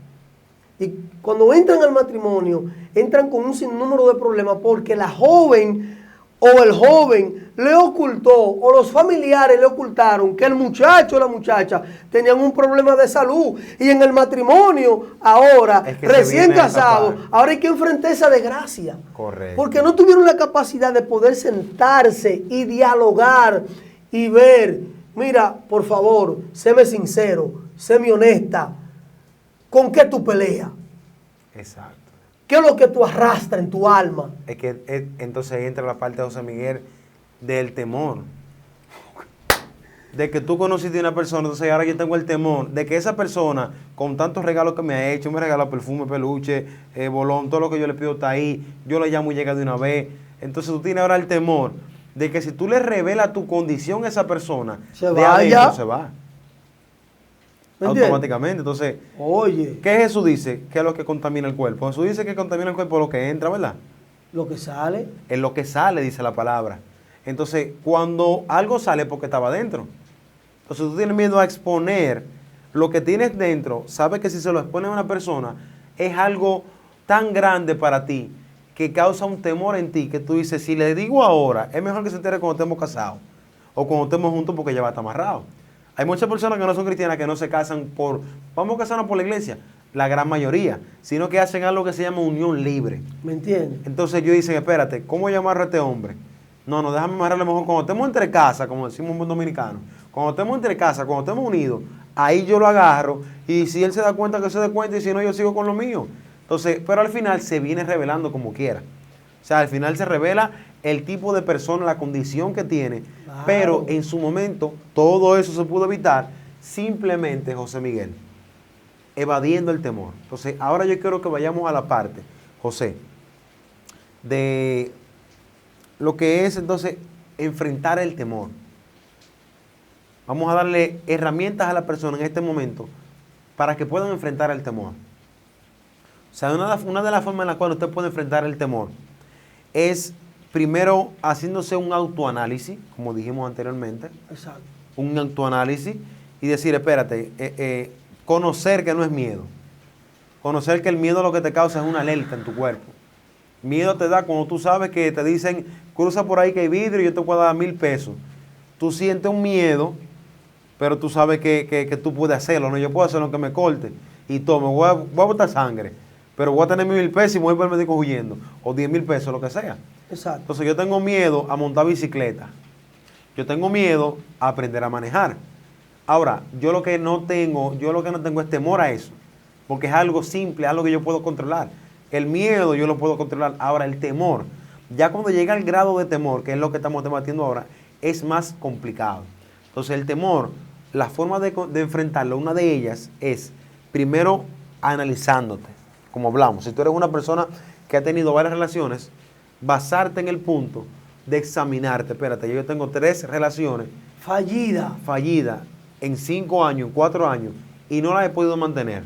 Y cuando entran al matrimonio, entran con un sinnúmero de problemas porque la joven o el joven le ocultó, o los familiares le ocultaron que el muchacho o la muchacha tenían un problema de salud. Y en el matrimonio, ahora, recién casados, ahora hay que enfrentar esa desgracia. Correcto. Porque no tuvieron la capacidad de poder sentarse y dialogar y ver, mira, por favor, séme sincero, séme honesta. ¿Con qué tú peleas? Exacto. ¿Qué es lo que tú arrastras en tu alma? Es que entonces ahí entra la parte de José Miguel del temor. De que tú conociste a una persona, entonces ahora yo tengo el temor de que esa persona, con tantos regalos que me ha hecho, me regala perfume, peluche, bolón, todo lo que yo le pido está ahí, yo le llamo y llega de una vez. Entonces tú tienes ahora el temor de que si tú le revelas tu condición a esa persona, de adentro se va. Automáticamente. Entonces, oye, ¿qué Jesús dice? ¿Qué es lo que contamina el cuerpo? Jesús dice que contamina el cuerpo lo que entra, ¿verdad? Lo que sale. Es lo que sale, dice la palabra. Entonces, cuando algo sale porque estaba dentro. Entonces, tú tienes miedo a exponer lo que tienes dentro. Sabes que si se lo expone a una persona, es algo tan grande para ti que causa un temor en ti, que tú dices, si le digo ahora, es mejor que se entere cuando estemos casados o cuando estemos juntos porque ya va a estar amarrado. Hay muchas personas que no son cristianas que no se casan vamos a casarnos por la iglesia, la gran mayoría, sino que hacen algo que se llama unión libre. ¿Me entiendes? Entonces ellos dicen, espérate, ¿cómo llamarlo a este hombre? No, déjame amarrarle mejor cuando estemos entre casa, como decimos en buen dominicano. Cuando estemos entre casa, cuando estemos unidos, ahí yo lo agarro y si él se da cuenta, que se dé cuenta y si no, yo sigo con lo mío. Entonces, pero al final se viene revelando como quiera. O sea, al final se revela el tipo de persona, la condición que tiene, claro. Pero en su momento todo eso se pudo evitar simplemente, José Miguel, evadiendo el temor. Entonces, ahora yo quiero que vayamos a la parte, José, de lo que es entonces enfrentar el temor. Vamos a darle herramientas a la persona en este momento para que puedan enfrentar el temor. O sea, una de las formas en las cuales usted puede enfrentar el temor es primero haciéndose un autoanálisis, como dijimos anteriormente. Exacto. Un autoanálisis y decir, espérate, conocer que no es miedo. Conocer que el miedo lo que te causa es una alerta en tu cuerpo. Miedo te da cuando tú sabes que te dicen, cruza por ahí que hay vidrio y yo te puedo dar 1,000 pesos. Tú sientes un miedo, pero tú sabes que tú puedes hacerlo, ¿no? Yo puedo hacer lo que me corte y tome, voy a botar sangre, pero voy a tener 1,000 pesos y me voy para el médico huyendo, o 10,000 pesos, lo que sea. Exacto. Entonces yo tengo miedo a montar bicicleta. Yo tengo miedo a aprender a manejar. Ahora, yo lo que no tengo es temor a eso, porque es algo simple, algo que yo puedo controlar. El miedo yo lo puedo controlar. Ahora, el temor, ya cuando llega al grado de temor, que es lo que estamos debatiendo ahora, es más complicado. Entonces, el temor, la forma de enfrentarlo, una de ellas es, primero, analizándote, como hablamos. Si tú eres una persona que ha tenido varias relaciones, basarte en el punto de examinarte. Espérate, yo tengo 3 relaciones fallidas en 5 años, en 4 años, y no las he podido mantener.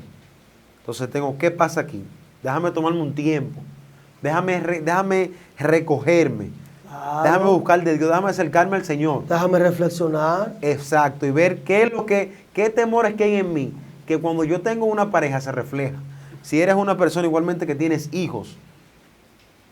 Entonces ¿qué pasa aquí? Déjame tomarme un tiempo, déjame recogerme, Claro. déjame buscar de Dios, déjame acercarme al Señor. Déjame reflexionar. Exacto, y ver qué temores que hay en mí, que cuando yo tengo una pareja se refleja. Si eres una persona igualmente que tienes hijos,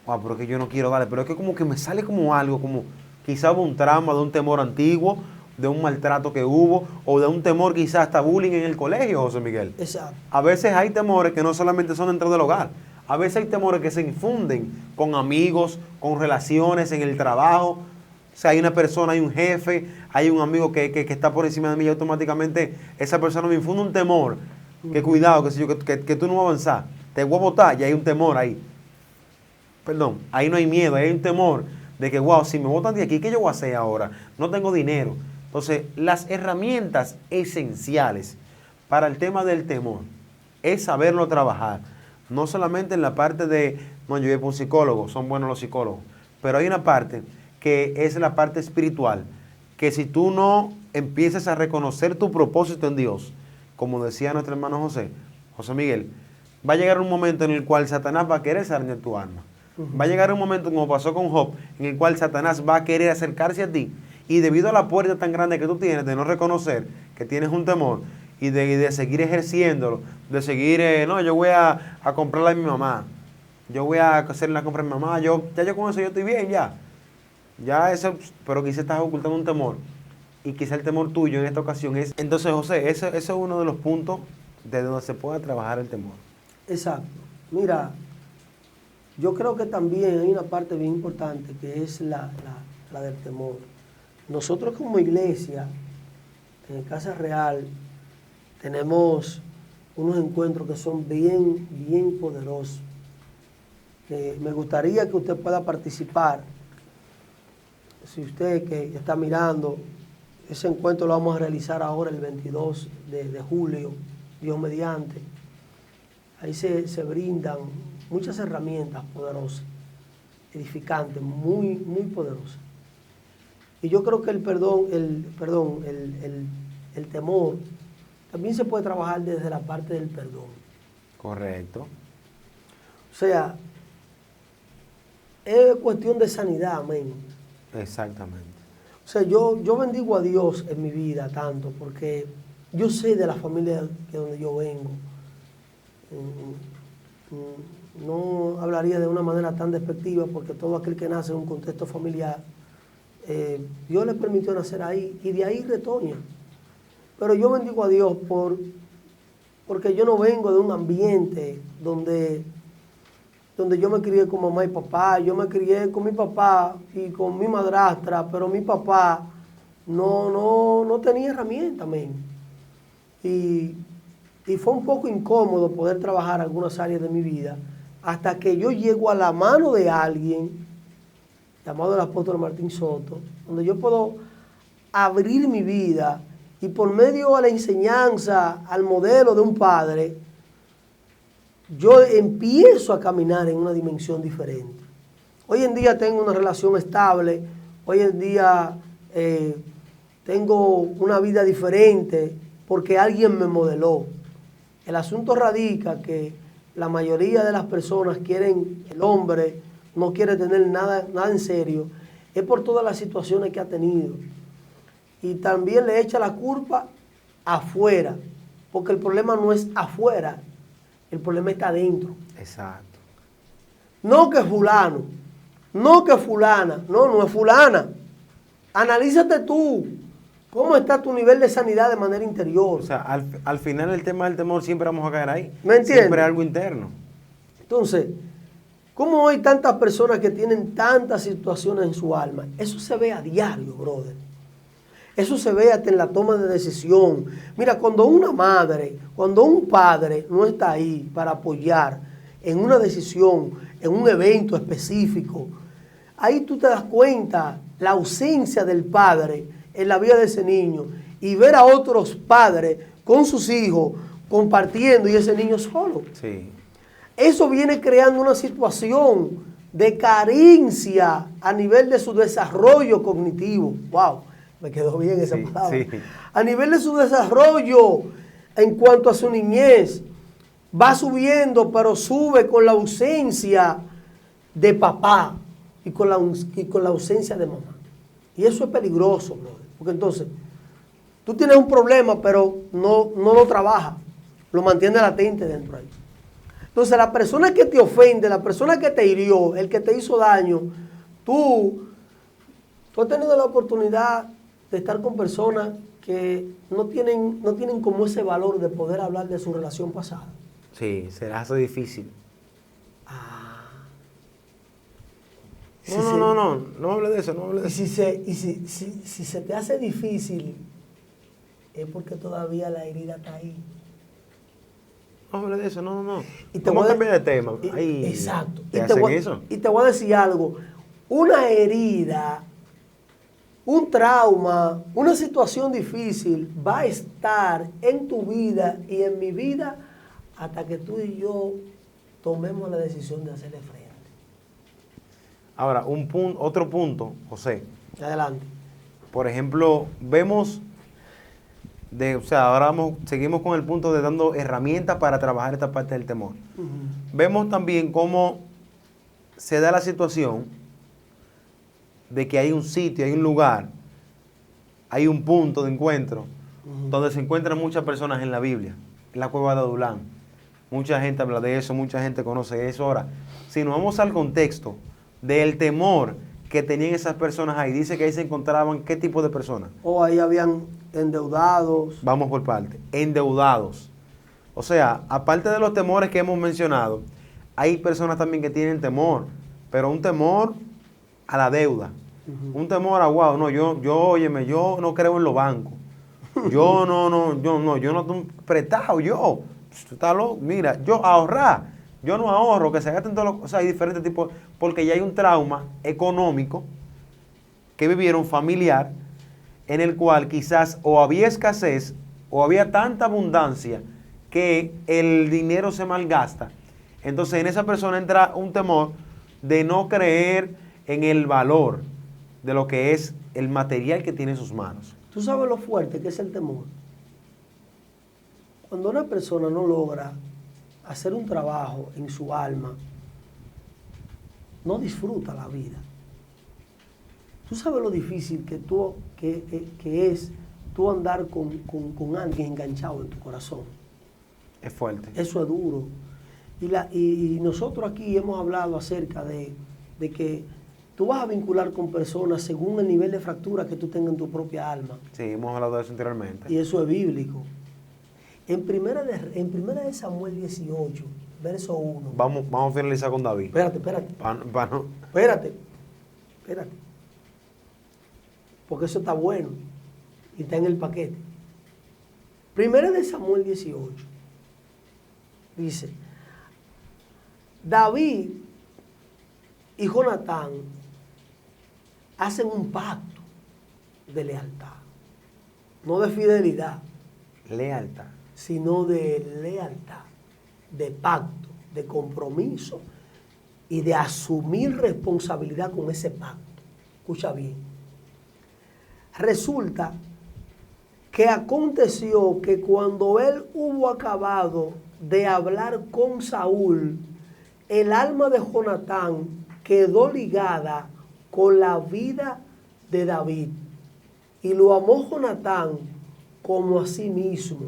pero que yo no quiero darle, pero es que como que me sale como algo, como quizá un trauma de un temor antiguo, de un maltrato que hubo, o de un temor quizás hasta bullying en el colegio, José Miguel. Exacto. A veces hay temores que no solamente son dentro del hogar, a veces hay temores que se infunden con amigos, con relaciones en el trabajo. O sea, hay una persona, hay un jefe, hay un amigo que está por encima de mí y automáticamente esa persona me infunde un temor, que cuidado, que tú no vas a avanzar, te voy a botar, y hay un temor ahí. Perdón, ahí no hay miedo, ahí hay un temor de que, wow, si me botan de aquí, ¿qué yo voy a hacer ahora? No tengo dinero. Entonces, las herramientas esenciales para el tema del temor es saberlo trabajar. No solamente en la parte de, no, yo voy para un psicólogo, son buenos los psicólogos, pero hay una parte que es la parte espiritual, que si tú no empiezas a reconocer tu propósito en Dios, como decía nuestro hermano José Miguel, va a llegar un momento en el cual Satanás va a querer salir tu alma. Va a llegar un momento, como pasó con Job, en el cual Satanás va a querer acercarse a ti, y debido a la puerta tan grande que tú tienes de no reconocer que tienes un temor y de seguir ejerciéndolo, de seguir, no, yo voy a comprarle a mi mamá, yo voy a hacerle la compra a mi mamá, yo con eso yo estoy bien, ya eso, pero quizás estás ocultando un temor, y quizás el temor tuyo en esta ocasión es, entonces José, eso es uno de los puntos de donde se puede trabajar el temor. Exacto. Mira, yo creo que también hay una parte bien importante que es la del temor. Nosotros como iglesia, en Casa Real, tenemos unos encuentros que son bien, bien poderosos. Me gustaría que usted pueda participar. Si usted que está mirando, ese encuentro lo vamos a realizar ahora el 22 de julio, Dios mediante. Ahí se brindan muchas herramientas poderosas, edificantes, muy, muy poderosas. Y yo creo que el temor también se puede trabajar desde la parte del perdón. Correcto. O sea, es cuestión de sanidad, amén. Exactamente. O sea, yo bendigo a Dios en mi vida tanto, porque yo sé de la familia de donde yo vengo. No hablaría de una manera tan despectiva, porque todo aquel que nace en un contexto familiar, Dios le permitió nacer ahí, y de ahí retoña. Pero yo bendigo a Dios porque yo no vengo de un ambiente donde yo me crié con mamá y papá. Yo me crié con mi papá y con mi madrastra, pero mi papá no tenía herramientas, amén. Y fue un poco incómodo poder trabajar algunas áreas de mi vida hasta que yo llego a la mano de alguien llamado el apóstol Martín Soto, donde yo puedo abrir mi vida y por medio de la enseñanza al modelo de un padre, yo empiezo a caminar en una dimensión diferente. Hoy en día tengo una relación estable, hoy en día tengo una vida diferente porque alguien me modeló. El asunto radica que la mayoría de las personas quieren, el hombre no quiere tener nada en serio, es por todas las situaciones que ha tenido. Y también le echa la culpa afuera, porque el problema no es afuera, el problema está adentro. Exacto. No que fulano, no que fulana, no es fulana. Analízate tú, cómo está tu nivel de sanidad de manera interior. O sea, al final el tema del temor siempre vamos a caer ahí. ¿Me entiendes? Siempre es algo interno. Entonces, ¿cómo hay tantas personas que tienen tantas situaciones en su alma? Eso se ve a diario, brother. Eso se ve hasta en la toma de decisión. Mira, cuando una madre, cuando un padre no está ahí para apoyar en una decisión, en un evento específico, ahí tú te das cuenta la ausencia del padre en la vida de ese niño y ver a otros padres con sus hijos compartiendo y ese niño solo. Sí. Eso viene creando una situación de carencia a nivel de su desarrollo cognitivo. ¡Wow! Me quedó bien esa palabra. Sí. A nivel de su desarrollo en cuanto a su niñez, va subiendo, pero sube con la ausencia de papá y con la ausencia de mamá. Y eso es peligroso, brother, porque entonces tú tienes un problema, pero no lo trabajas, lo mantiene latente dentro ahí. Entonces la persona que te ofende, la persona que te hirió, el que te hizo daño, tú has tenido la oportunidad de estar con personas que no tienen como ese valor de poder hablar de su relación pasada. Sí, se les hace difícil. No hable de eso, no hable de eso. Si se te hace difícil, es porque todavía la herida está ahí. No hable de eso, no. Y te Vamos a cambiar de tema. Exacto. Eso? Y te voy a decir algo. Una herida, un trauma, una situación difícil va a estar en tu vida y en mi vida hasta que tú y yo tomemos la decisión de hacerle frente. Ahora, otro punto, José. Adelante. Por ejemplo, ahora seguimos con el punto de dando herramientas para trabajar esta parte del temor. Vemos también cómo se da la situación de que hay un sitio, hay un lugar, hay un punto de encuentro donde se encuentran muchas personas en la Biblia, en la cueva de Adulán. Mucha gente habla de eso, mucha gente conoce eso. Ahora, si nos vamos al contexto del temor que tenían esas personas ahí, dice que ahí se encontraban ¿qué tipo de personas? Ahí habían endeudados. Vamos por parte, endeudados. O sea, aparte de los temores que hemos mencionado, hay personas también que tienen temor, pero un temor a la deuda, un temor a wow, no, yo no creo en los bancos. Yo no tengo prestado, mira, yo ahorrar, yo no ahorro, que se gasten todos los, o sea, hay diferentes tipos, porque ya hay un trauma económico que vivieron familiar, en el cual quizás o había escasez o había tanta abundancia que el dinero se malgasta. Entonces en esa persona entra un temor de no creer en el valor de lo que es el material que tiene en sus manos. ¿Tú sabes lo fuerte que es el temor? Cuando una persona no logra hacer un trabajo en su alma, no disfruta la vida. ¿Tú sabes lo difícil que es tú andar con alguien enganchado en tu corazón? Es fuerte. Eso es duro. Y nosotros aquí hemos hablado acerca de que tú vas a vincular con personas según el nivel de fractura que tú tengas en tu propia alma. Sí, hemos hablado de eso anteriormente. Y eso es bíblico. En primera de Samuel 18, verso 1. Vamos a finalizar con David. Espérate. Espérate. Porque eso está bueno y está en el paquete. Primera de Samuel 18. Dice, David y Jonatán hacen un pacto de lealtad. No de fidelidad. Lealtad. Sino de lealtad, de pacto, de compromiso y de asumir responsabilidad con ese pacto. Escucha bien. Resulta que aconteció que cuando él hubo acabado de hablar con Saúl, el alma de Jonatán quedó ligada con la vida de David. Y lo amó Jonatán como a sí mismo.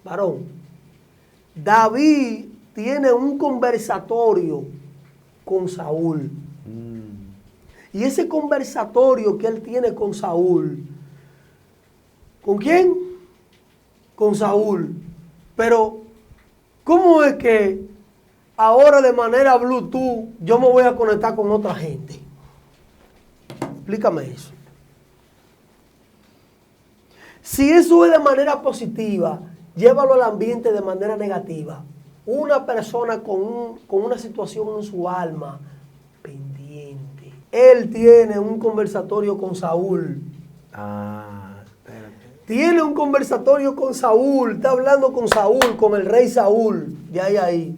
Varón, David tiene un conversatorio con Saúl. Y ese conversatorio que él tiene con Saúl, ¿con quién? Con Saúl. Pero, ¿cómo es que ahora de manera Bluetooth yo me voy a conectar con otra gente? Explícame eso. Si eso es de manera positiva, llévalo al ambiente de manera negativa. Una persona con una situación en su alma pendiente. Él tiene un conversatorio con Saúl. Espérate. Tiene un conversatorio con Saúl. Está hablando con Saúl, con el rey Saúl. Ya hay ahí.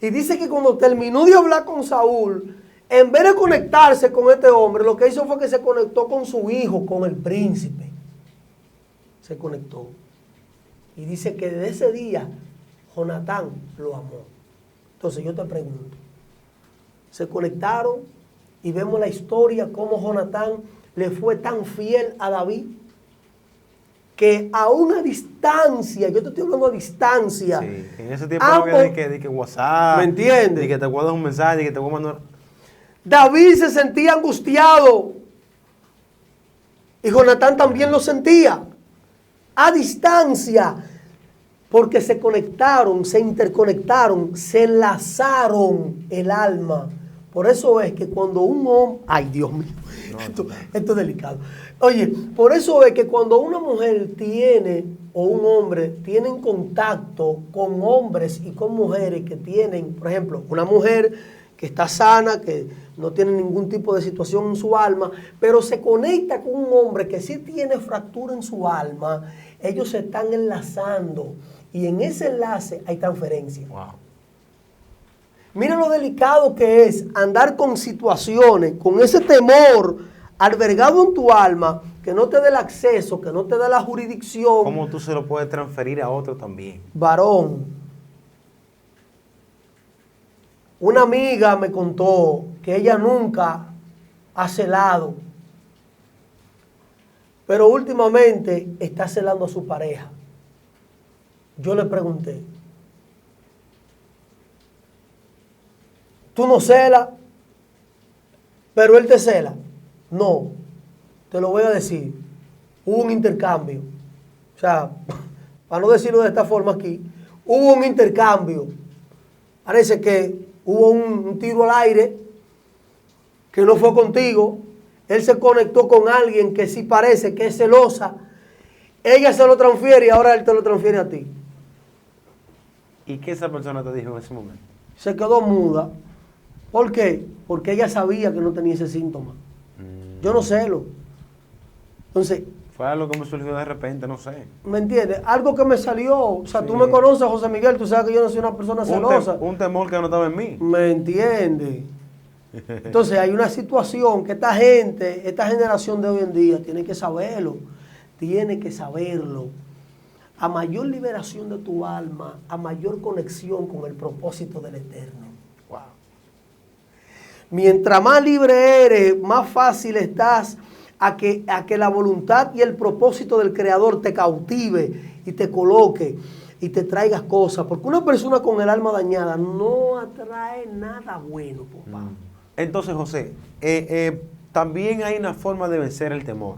Y dice que cuando terminó de hablar con Saúl, en vez de conectarse con este hombre, lo que hizo fue que se conectó con su hijo, con el príncipe. Se conectó. Y dice que desde ese día, Jonatán lo amó. Entonces yo te pregunto, se conectaron y vemos la historia, cómo Jonatán le fue tan fiel a David, que a una distancia, yo te estoy hablando a distancia. Sí, en ese tiempo no había de que WhatsApp. ¿Me entiendes? De que te guardas un mensaje, de que te voy a mandar. David se sentía angustiado. Y Jonatán también lo sentía. A distancia. Porque se conectaron, se interconectaron, se enlazaron el alma. Por eso es que cuando un hombre... Ay, Dios mío, esto es delicado. Oye, por eso es que cuando una mujer tiene, o un hombre, tienen contacto con hombres y con mujeres que tienen, por ejemplo, una mujer que está sana, que no tiene ningún tipo de situación en su alma, pero se conecta con un hombre que sí tiene fractura en su alma, ellos se están enlazando. Y en ese enlace hay transferencia. Wow. Mira lo delicado que es andar con situaciones, con ese temor albergado en tu alma, que no te dé el acceso, que no te dé la jurisdicción. ¿Cómo tú se lo puedes transferir a otro también? Varón, una amiga me contó que ella nunca ha celado, pero últimamente está celando a su pareja. Yo le pregunté, ¿tú no celas, pero él te cela? No, te lo voy a decir. Hubo un intercambio. O sea, para no decirlo de esta forma aquí, hubo un intercambio. Parece que hubo un tiro al aire que no fue contigo. Él se conectó con alguien que sí parece que es celosa. Ella se lo transfiere y ahora él te lo transfiere a ti. ¿Y qué esa persona te dijo en ese momento? Se quedó muda. ¿Por qué? Porque ella sabía que no tenía ese síntoma. Yo no celo. Entonces... Fue algo que me surgió de repente, no sé. ¿Me entiendes? Algo que me salió. O sea, Sí. tú me conoces, José Miguel, tú sabes que yo no soy una persona celosa. Un temor que no estaba en mí. ¿Me entiendes? Entonces hay una situación que esta gente, esta generación de hoy en día, tiene que saberlo. Tiene que saberlo. A mayor liberación de tu alma, a mayor conexión con el propósito del Eterno. Wow. Mientras más libre eres, más fácil estás a que la voluntad y el propósito del Creador te cautive y te coloque y te traigas cosas. Porque una persona con el alma dañada no atrae nada bueno, papá. Entonces, José, también hay una forma de vencer el temor.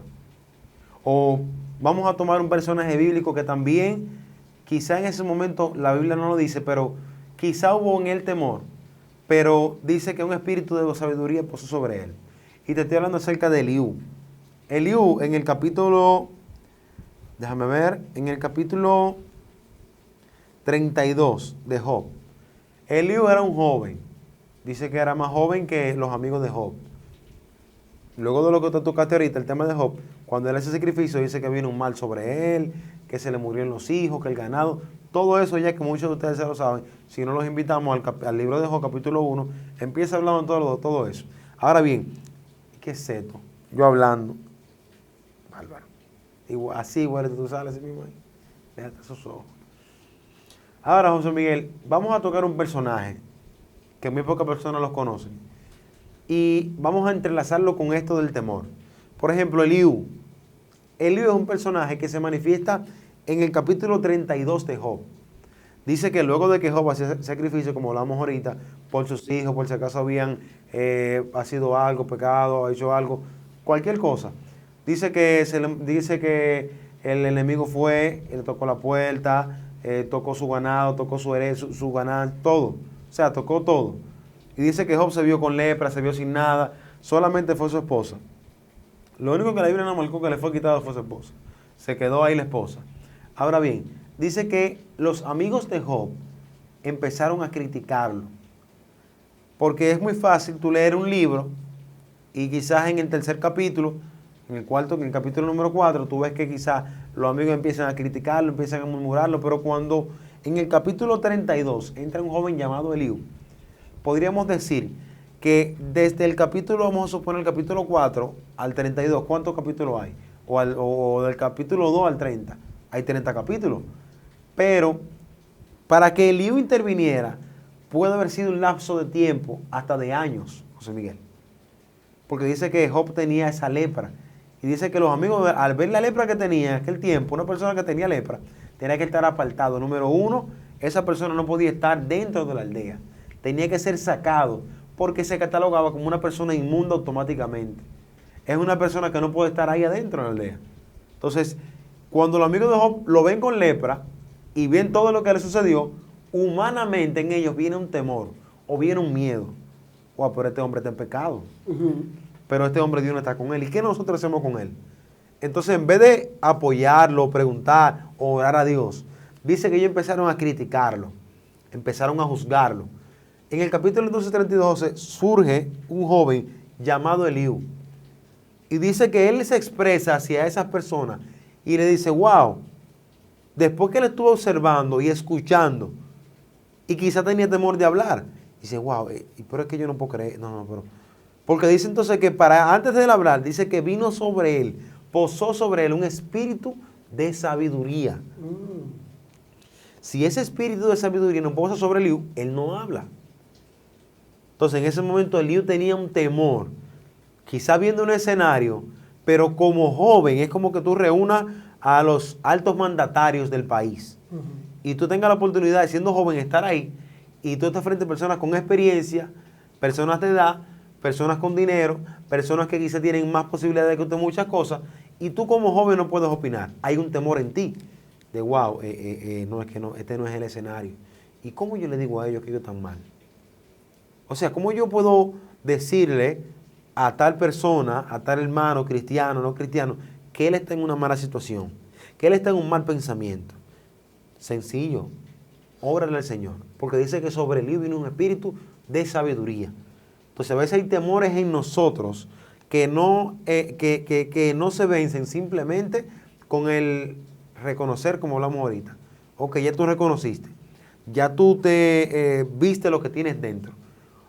O vamos a tomar un personaje bíblico que también, quizá en ese momento, la Biblia no lo dice, pero quizá hubo en él temor, pero dice que un espíritu de sabiduría posó sobre él. Y te estoy hablando acerca de Eliú. Eliú, en el capítulo, déjame ver, en el capítulo 32 de Job. Eliú era un joven. Dice que era más joven que los amigos de Job. Luego de lo que te tocaste ahorita, el tema de Job, cuando él hace sacrificio, dice que vino un mal sobre él, que se le murieron los hijos, que el ganado, todo eso ya que muchos de ustedes se lo saben, si no los invitamos al libro de Job, capítulo 1, empieza hablando todo eso. Ahora bien, ¿qué es esto? Yo hablando, bárbaro, así igual tú sales así mismo ahí, déjate esos ojos. Ahora, José Miguel, vamos a tocar un personaje que muy pocas personas los conocen. Y vamos a entrelazarlo con esto del temor. Por ejemplo, Eliú Eliú es un personaje que se manifiesta en el capítulo 32 de Job. Dice que luego de que Job hacía sacrificio, como hablamos ahorita, por sus hijos, por si acaso habían sido algo, pecado, hecho algo, cualquier cosa. Dice que el enemigo fue, le tocó la puerta, tocó su ganado, tocó su ganado, todo. O sea, tocó todo. Y dice que Job se vio con lepra, se vio sin nada, solamente fue su esposa. Lo único que la Biblia no marcó que le fue quitado fue su esposa. Se quedó ahí la esposa. Ahora bien, dice que los amigos de Job empezaron a criticarlo. Porque es muy fácil tú leer un libro y quizás en el tercer capítulo, en el capítulo número 4, tú ves que quizás los amigos empiezan a criticarlo, empiezan a murmurarlo, pero cuando en el capítulo 32 entra un joven llamado Eliú, podríamos decir que desde el capítulo, vamos a suponer el capítulo 4 al 32, ¿cuántos capítulos hay? O del capítulo 2 al 30, hay 30 capítulos. Pero para que Eliú interviniera, puede haber sido un lapso de tiempo hasta de años, José Miguel. Porque dice que Job tenía esa lepra. Y dice que los amigos, al ver la lepra que tenía en aquel tiempo, una persona que tenía lepra, tenía que estar apartado. Número uno, esa persona no podía estar dentro de la aldea. Tenía que ser sacado porque se catalogaba como una persona inmunda automáticamente. Es una persona que no puede estar ahí adentro de la aldea. Entonces, cuando los amigos de Job lo ven con lepra y ven todo lo que le sucedió, humanamente en ellos viene un temor o viene un miedo. Wow, pero este hombre está en pecado. Pero este hombre Dios no está con él. ¿Y qué nosotros hacemos con él? Entonces, en vez de apoyarlo, preguntar, orar a Dios, dice que ellos empezaron a criticarlo, empezaron a juzgarlo. En el capítulo 12:32 surge un joven llamado Eliú. Y dice que él se expresa hacia esas personas y le dice, wow, después que él estuvo observando y escuchando, y quizá tenía temor de hablar, dice, wow, pero es que yo no puedo creer, pero... Porque dice entonces que antes de él hablar, dice que vino sobre él, posó sobre él un espíritu de sabiduría. Si ese espíritu de sabiduría no posa sobre Eliú, él no habla. Entonces en ese momento Eliú tenía un temor, quizá viendo un escenario, pero como joven es como que tú reúnas a los altos mandatarios del país y tú tengas la oportunidad de, siendo joven, estar ahí y tú estás frente a personas con experiencia, personas de edad, personas con dinero, personas que quizá tienen más posibilidades que usted muchas cosas, y tú como joven no puedes opinar. Hay un temor en ti de wow, no, es que no, este no es el escenario. ¿Y cómo yo le digo a ellos que ellos están mal? O sea, ¿cómo yo puedo decirle a tal persona, a tal hermano, cristiano, no cristiano, que él está en una mala situación, que él está en un mal pensamiento? Sencillo, órale al Señor, porque dice que sobre él vino un espíritu de sabiduría. Entonces a veces hay temores en nosotros que no se vencen simplemente con el reconocer, como hablamos ahorita. Ok, ya tú reconociste, ya tú te viste lo que tienes dentro.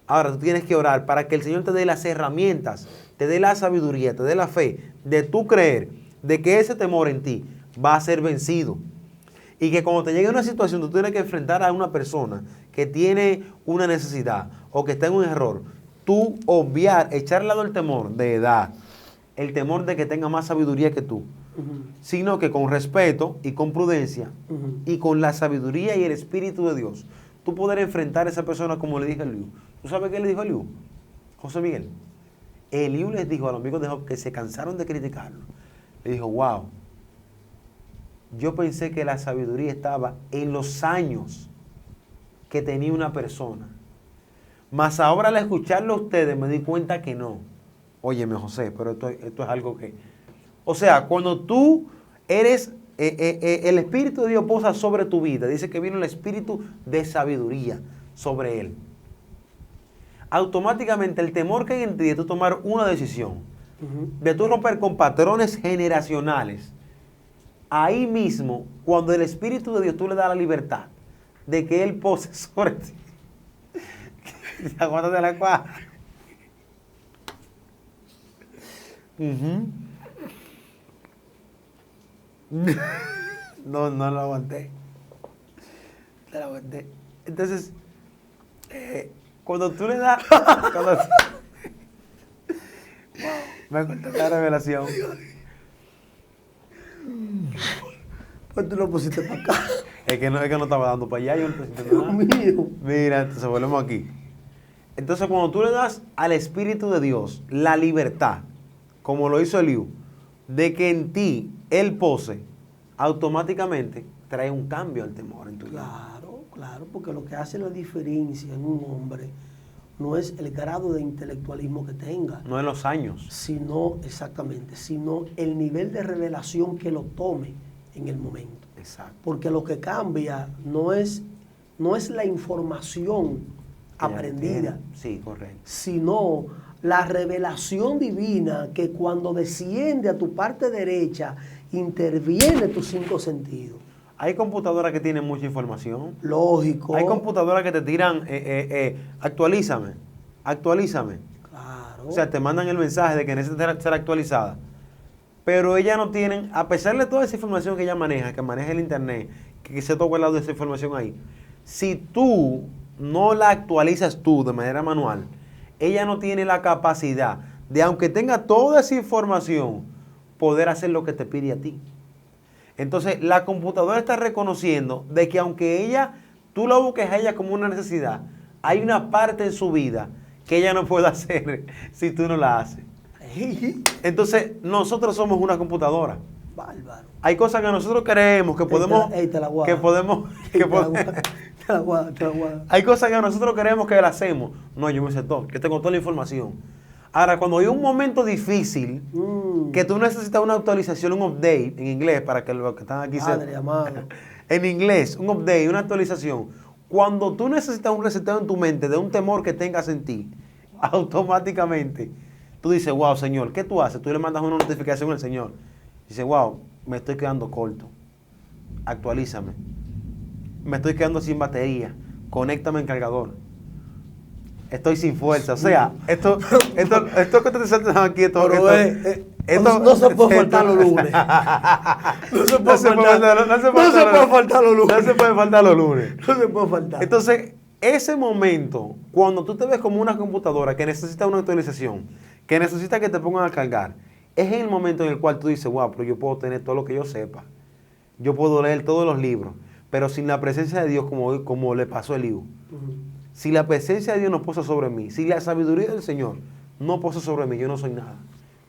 Ahora tú tienes que orar para que el Señor te dé las herramientas, te dé la sabiduría, te dé la fe de tú creer de que ese temor en ti va a ser vencido. Y que cuando te llegue una situación, tú tienes que enfrentar a una persona que tiene una necesidad o que está en un error, tú obviar, echar al lado el temor de edad, el temor de que tenga más sabiduría que tú, sino que con respeto y con prudencia y con la sabiduría y el Espíritu de Dios, tú poder enfrentar a esa persona como le dije a Eliú. ¿Tú sabes qué le dijo a Eliú? José Miguel. Eliú les dijo a los amigos de Job que se cansaron de criticarlo. Le dijo, wow, yo pensé que la sabiduría estaba en los años que tenía una persona. Mas ahora al escucharlo a ustedes me di cuenta que no. Óyeme, José, pero esto es algo que... O sea, cuando tú eres... el Espíritu de Dios posa sobre tu vida. Dice que vino el Espíritu de sabiduría sobre él. Automáticamente el temor que hay en ti de tú tomar una decisión, de tú romper con patrones generacionales, ahí mismo, cuando el Espíritu de Dios tú le das la libertad de que Él pose sobre ti, aguántate la cuadra. No lo aguanté. No lo aguanté. Entonces, cuando tú le das... me contó la revelación. Pues tú lo pusiste para acá. Es que no estaba dando para allá, yo no te Dios mío. Mira, entonces volvemos aquí. Entonces, cuando tú le das al Espíritu de Dios la libertad, como lo hizo Eliú, de que en ti Él pose, automáticamente trae un cambio al temor en tu vida. Claro, claro, porque lo que hace la diferencia en un hombre no es el grado de intelectualismo que tenga, No en los años. sino, exactamente, sino el nivel de revelación que lo tome en el momento. Exacto. Porque lo que cambia no es la información Que ya aprendida, tiene. Sí, correcto. sino la revelación divina que cuando desciende a tu parte derecha interviene tus 5 sentidos. Hay computadoras que tienen mucha información. Lógico. Hay computadoras que te tiran, actualízame. Claro. O sea, te mandan el mensaje de que necesita ser actualizada. Pero ellas no tienen, a pesar de toda esa información que ella maneja, que maneja el internet, que se toca el lado de esa información ahí, si tú no la actualizas tú de manera manual, ella no tiene la capacidad de, aunque tenga toda esa información, poder hacer lo que te pide a ti. Entonces, la computadora está reconociendo de que aunque tú la busques a ella como una necesidad, hay una parte en su vida que ella no puede hacer si tú no la haces. Entonces, nosotros somos una computadora. Bárbaro. Hay cosas que nosotros creemos que podemos, te la guardo. que podemos, que pod- Te la guardo. hay cosas que nosotros creemos que las hacemos. No, yo me sé todo, que tengo toda la información. Ahora, cuando hay un momento difícil, que tú necesitas una actualización, un update en inglés, para que los que están aquí Padre amado. en inglés, un update, una actualización. Cuando tú necesitas un reseteo en tu mente de un temor que tengas en ti, automáticamente tú dices, wow, Señor, ¿qué tú haces? Tú le mandas una notificación al Señor. Dices, wow, me estoy quedando corto. Actualízame. Me estoy quedando sin batería. Conéctame en cargador. Estoy sin fuerza. O sea, esto que te saltas aquí, esto no se puede faltar los lunes. No se puede faltar los lunes. No se puede faltar los lunes. No se puede faltar. Entonces, ese momento, cuando tú te ves como una computadora que necesita una actualización, que necesita que te pongan a cargar, es en el momento en el cual tú dices, wow, pero yo puedo tener todo lo que yo sepa. Yo puedo leer todos los libros, pero sin la presencia de Dios, como le pasó a Eliú. Si la presencia de Dios no posa sobre mí, si la sabiduría del Señor no posa sobre mí, yo no soy nada.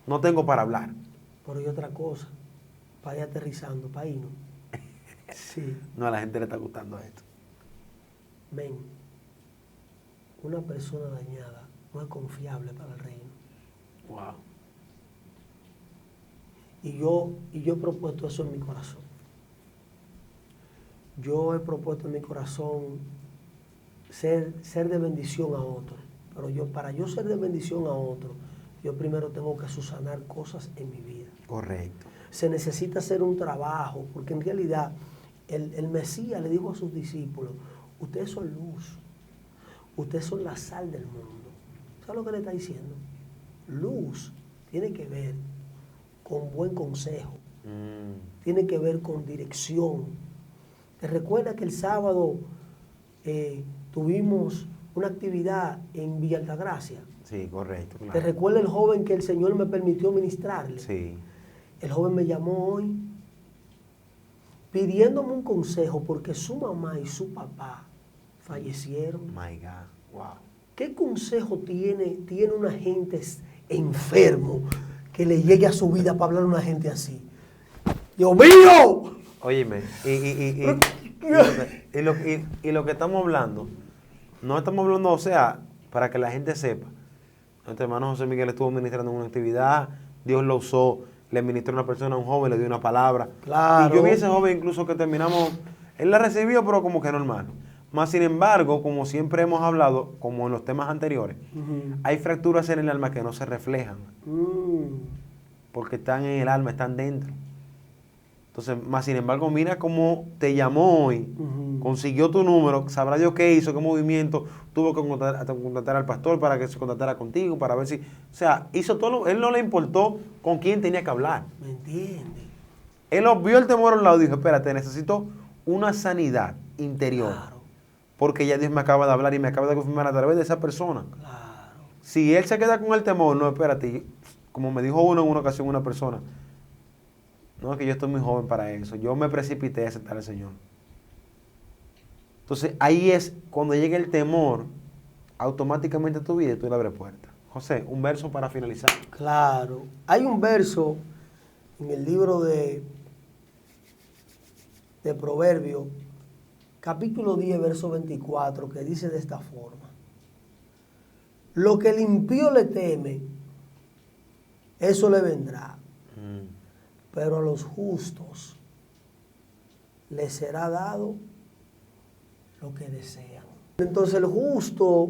No tengo para hablar. Pero hay otra cosa, para ir aterrizando, para irnos. Sí. No, a la gente le está gustando esto. Men, una persona dañada no es confiable para el reino. Wow. Y yo he propuesto eso en mi corazón. Yo he propuesto en mi corazón ser de bendición a otros. Pero para yo ser de bendición a otros, yo primero tengo que subsanar cosas en mi vida. Correcto. Se necesita hacer un trabajo, porque en realidad el Mesías le dijo a sus discípulos, ustedes son luz, ustedes son la sal del mundo. ¿Sabes lo que le está diciendo? Luz tiene que ver con buen consejo, tiene que ver con dirección. ¿Te recuerdas que el sábado tuvimos una actividad en Villa Altagracia? Sí, correcto. Claro. ¿Te recuerdas el joven que el Señor me permitió ministrarle? Sí. El joven me llamó hoy pidiéndome un consejo porque su mamá y su papá fallecieron. My God. Wow. ¿Qué consejo tiene una gente enfermo que le llegue a su vida para hablar a una gente así? ¡Dios mío! Óyeme, y lo que estamos hablando, no estamos hablando, o sea, para que la gente sepa. Nuestro hermano José Miguel estuvo ministrando en una actividad, Dios lo usó, le ministró a una persona, a un joven, le dio una palabra. Claro. Y yo vi a ese joven incluso que terminamos, él la recibió, pero como que normal. Más sin embargo, como siempre hemos hablado, como en los temas anteriores, hay fracturas en el alma que no se reflejan, porque están en el alma, están dentro. Entonces, más sin embargo, mira cómo te llamó hoy, consiguió tu número, sabrá Dios qué hizo, qué movimiento, tuvo que contactar al pastor para que se contactara contigo, para ver si... O sea, hizo todo, él no le importó con quién tenía que hablar. ¿Me entiendes? Él vio el temor a un lado y dijo, espérate, necesito una sanidad interior. Claro. Porque ya Dios me acaba de hablar y me acaba de confirmar a través de esa persona. Claro. Si él se queda con el temor, no, espérate, como me dijo uno en una ocasión una persona, No, es que yo estoy muy joven para eso. Yo me precipité a aceptar al Señor. Entonces, ahí es cuando llega el temor, automáticamente a tu vida y tú le abres puerta. José, un verso para finalizar. Claro. Hay un verso en el libro de Proverbios, capítulo 10, verso 24, que dice de esta forma: lo que el impío le teme, eso le vendrá, pero a los justos les será dado lo que desean. Entonces el justo,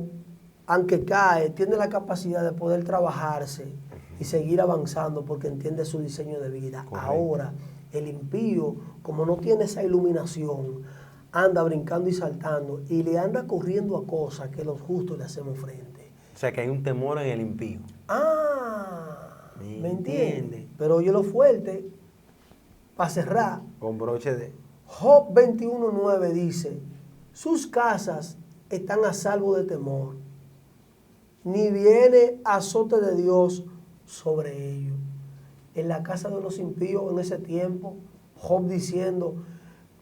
aunque cae, tiene la capacidad de poder trabajarse y seguir avanzando porque entiende su diseño de vida. Correcto. Ahora, el impío, como no tiene esa iluminación, anda brincando y saltando y le anda corriendo a cosas que los justos le hacemos frente. O sea, que hay un temor en el impío. ¿Me entiendes? Pero oye lo fuerte, para cerrar. Con broche de... Job 21:9 dice: sus casas están a salvo de temor, ni viene azote de Dios sobre ellos. En la casa de los impíos en ese tiempo, Job diciendo,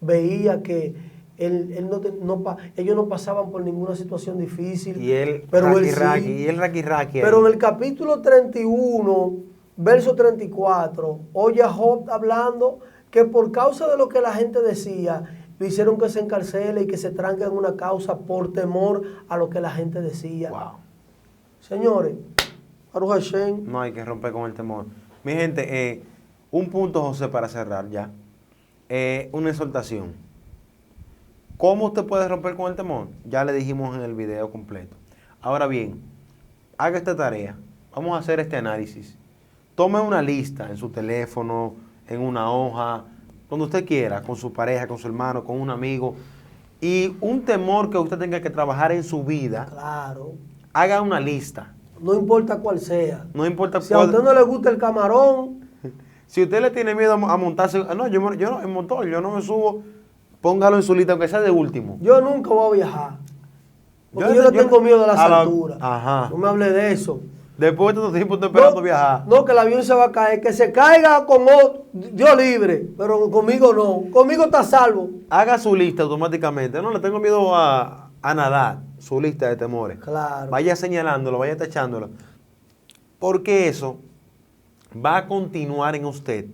veía que ellos no pasaban por ninguna situación difícil. Y él, pero raqui. Pero en el capítulo 31, verso 34, oye a Job hablando que por causa de lo que la gente decía, lo hicieron que se encarcele y que se tranque en una causa por temor a lo que la gente decía. Wow. Señores, Baruch Hashem. No hay que romper con el temor. Mi gente, un punto, José, para cerrar ya. Una exhortación. ¿Cómo usted puede romper con el temor? Ya le dijimos en el video completo. Ahora bien, haga esta tarea. Vamos a hacer este análisis. Tome una lista en su teléfono, en una hoja, donde usted quiera, con su pareja, con su hermano, con un amigo. Y un temor que usted tenga que trabajar en su vida. Claro. Haga una lista. No importa cuál sea. No importa si a usted no le gusta el camarón. Si usted le tiene miedo a montarse, no, yo no, en motor, yo no me subo, póngalo en su lista, aunque sea de último. Yo nunca voy a viajar. Porque yo le tengo miedo a las alturas. Ajá. No me hable de eso. Después de todo tiempo estoy esperando viajar. No, que el avión se va a caer. Que se caiga con otro, yo libre, pero conmigo no. Conmigo está a salvo. Haga su lista automáticamente. No, le tengo miedo a nadar. Su lista de temores. Claro. Vaya señalándolo, vaya tachándolo. Porque eso va a continuar en usted.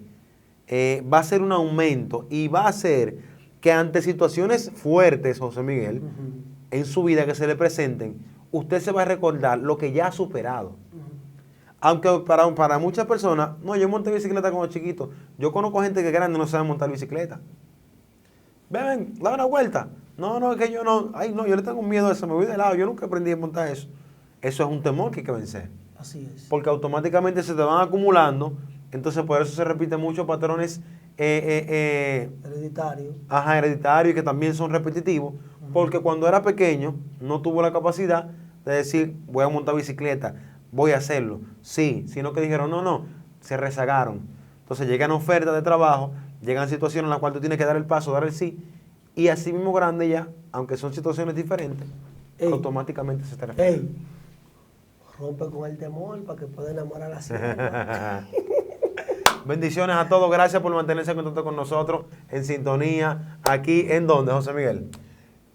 Va a ser un aumento y va a hacer que ante situaciones fuertes, José Miguel, en su vida que se le presenten, usted se va a recordar lo que ya ha superado. Aunque para muchas personas, no, yo monté bicicleta cuando chiquito. Yo conozco gente que es grande y no sabe montar bicicleta. Ven, da una vuelta. No, es que yo no. Ay, no, yo le tengo miedo a eso, me voy de lado. Yo nunca aprendí a montar eso. Eso es un temor que hay que vencer. Así es. Porque automáticamente se te van acumulando. Entonces, por eso se repiten muchos patrones hereditarios. Ajá, hereditarios y que también son repetitivos. Porque cuando era pequeño, no tuvo la capacidad de decir, voy a montar bicicleta, voy a hacerlo. Sí, sino que dijeron, no, se rezagaron. Entonces llegan ofertas de trabajo, llegan situaciones en las cuales tú tienes que dar el paso, dar el sí, y así mismo grande ya, aunque son situaciones diferentes, automáticamente se te refiere. Rompe con el temor para que pueda enamorar a la sierva. Bendiciones a todos, gracias por mantenerse en contacto con nosotros, en sintonía, aquí en donde, José Miguel.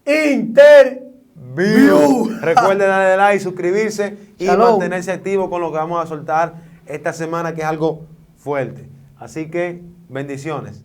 Interview. Recuerde darle like, suscribirse y Shalom. mantenerse activo con lo que vamos a soltar esta semana, que es algo fuerte. Así que, bendiciones.